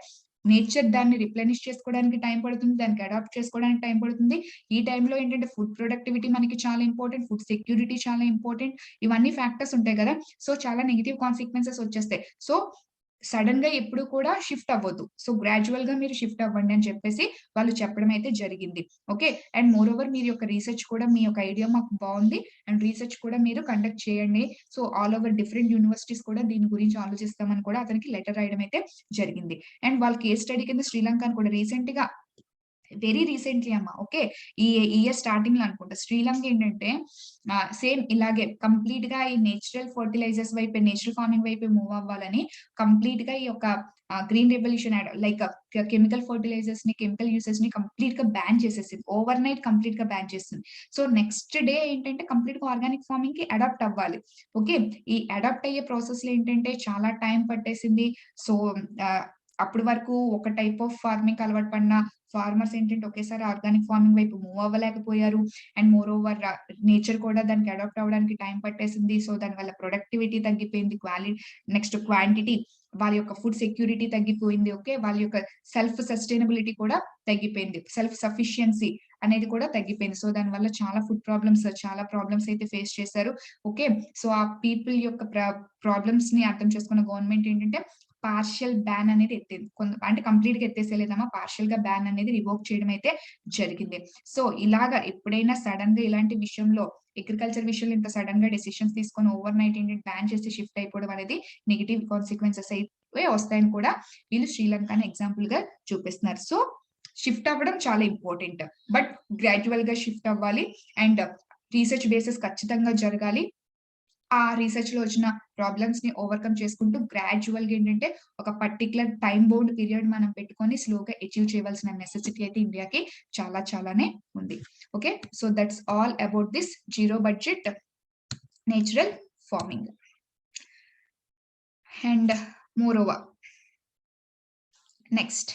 నేచర్ దాన్ని రిప్లెనిష్ చేసుకోవడానికి టైం పడుతుంది, దానికి అడాప్ట్ చేసుకోవడానికి టైం పడుతుంది. ఈ టైంలో ఏంటంటే ఫుడ్ ప్రొడక్టివిటీ మనకి చాలా ఇంపార్టెంట్, ఫుడ్ సెక్యూరిటీ చాలా ఇంపార్టెంట్. ఇవన్నీ ఫ్యాక్టర్స్ ఉంటాయి కదా. సో చాలా నెగెటివ్ కాన్సిక్వెన్సెస్ వచ్చేస్తాయి. సో సడన్ గా ఎప్పుడు కూడా షిఫ్ట్ అవ్వద్దు. సో గ్రాడ్యువల్ గా మీరు షిఫ్ట్ అవ్వండి అని చెప్పేసి వాళ్ళు చెప్పడం అయితే జరిగింది. ఓకే. అండ్ మోర్ ఓవర్ మీరు యొక్క రీసెర్చ్ కూడా, మీ యొక్క ఐడియా మాకు బాగుంది అండ్ రీసెర్చ్ కూడా మీరు కండక్ట్ చేయండి. So all over different universities కూడా దీని గురించి ఆలోచిస్తామని కూడా అతనికి లెటర్ రాయడం అయితే జరిగింది. అండ్ వాళ్ళ కేస్ స్టడీ కింద శ్రీలంక కూడా రీసెంట్ గా, వెరీ రీసెంట్లీ అమ్మా. ఓకే. ఈ ఇయర్ స్టార్టింగ్ లో అనుకుంటా శ్రీలంక ఏంటంటే సేమ్ ఇలాగే కంప్లీట్ గా ఈ నేచురల్ ఫర్టిలైజర్స్ వైపు, నేచురల్ ఫార్మింగ్ వైపు మూవ్ అవ్వాలని కంప్లీట్ గా ఈ యొక్క green revolution like chemical fertilizers ని, కెమికల్ యూసెస్ ని కంప్లీట్ గా బ్యాన్ చేసేసింది. ఓవర్ నైట్ కంప్లీట్ గా బ్యాన్ చేస్తుంది. సో నెక్స్ట్ డే ఏంటంటే కంప్లీట్ గా ఆర్గానిక్ ఫార్మింగ్ కి అడాప్ట్ అవ్వాలి. ఓకే. ఈ అడాప్ట్ అయ్యే ప్రాసెస్ లో ఏంటంటే చాలా టైం పట్టేసింది. సో అప్పటి వరకు ఒక టైప్ ఆఫ్ ఫార్మింగ్ అలవాటు పడిన ఫార్మర్స్ ఏంటంటే ఒకేసారి ఆర్గానిక్ ఫార్మింగ్ వైపు మూవ్ అవ్వలేకపోయారు. అండ్ మోర్ ఓవర్ నేచర్ కూడా దానికి అడాప్ట్ అవ్వడానికి టైం పట్టేసింది. సో దాని వల్ల ప్రొడక్టివిటీ తగ్గిపోయింది, నెక్స్ట్ క్వాంటిటీ, వాళ్ళ యొక్క ఫుడ్ సెక్యూరిటీ తగ్గిపోయింది. ఓకే. వాళ్ళ యొక్క సెల్ఫ్ సస్టైనబిలిటీ కూడా తగ్గిపోయింది, సెల్ఫ్ సఫిషియన్సీ అనేది కూడా తగ్గిపోయింది. సో దాని వల్ల చాలా ఫుడ్ చాలా ప్రాబ్లమ్స్ అయితే ఫేస్ చేశారు. ఓకే. సో ఆ పీపుల్ యొక్క ప్రాబ్లమ్స్ ని అర్థం చేసుకున్న గవర్నమెంట్ ఏంటంటే పార్షియల్ బ్యాన్ అనేది ఎత్తేది. అంటే కంప్లీట్ గా ఎత్తేసేలేదమ్మా, పార్షియల్ గా బ్యాన్ అనేది రివోక్ చేయడం అయితే జరిగింది. సో ఇలాగా ఎప్పుడైనా సడన్ గా ఇలాంటి విషయంలో, అగ్రికల్చర్ విషయంలో ఇంత సడన్ గా డెసిషన్స్ తీసుకొని ఓవర్ నైట్ ఏంటంటే బ్యాన్ చేసి షిఫ్ట్ అయిపోవడం అనేది నెగెటివ్ కాన్సిక్వెన్సెస్ అయితే వస్తాయని కూడా వీళ్ళు శ్రీలంకని ఎగ్జాంపుల్ గా చూపిస్తున్నారు. సో షిఫ్ట్ అవ్వడం చాలా ఇంపార్టెంట్, బట్ గ్రాడ్యువల్ గా షిఫ్ట్ అవ్వాలి అండ్ రీసెర్చ్ బేసిస్ ఖచ్చితంగా జరగాలి. ఆ రీసెర్చ్ లో వచ్చిన ప్రాబ్లమ్స్ ని ఓవర్కమ్ చేసుకుంటూ గ్రాడ్యువల్ గా ఏంటంటే ఒక పర్టికులర్ టైం బౌండ్ పీరియడ్ మనం పెట్టుకొని స్లోగా అచీవ్ చేయవలసిన నెసెసిటీ అయితే ఇండియాకి చాలానే ఉంది. Okay. So that's all about this zero budget natural farming. And more over next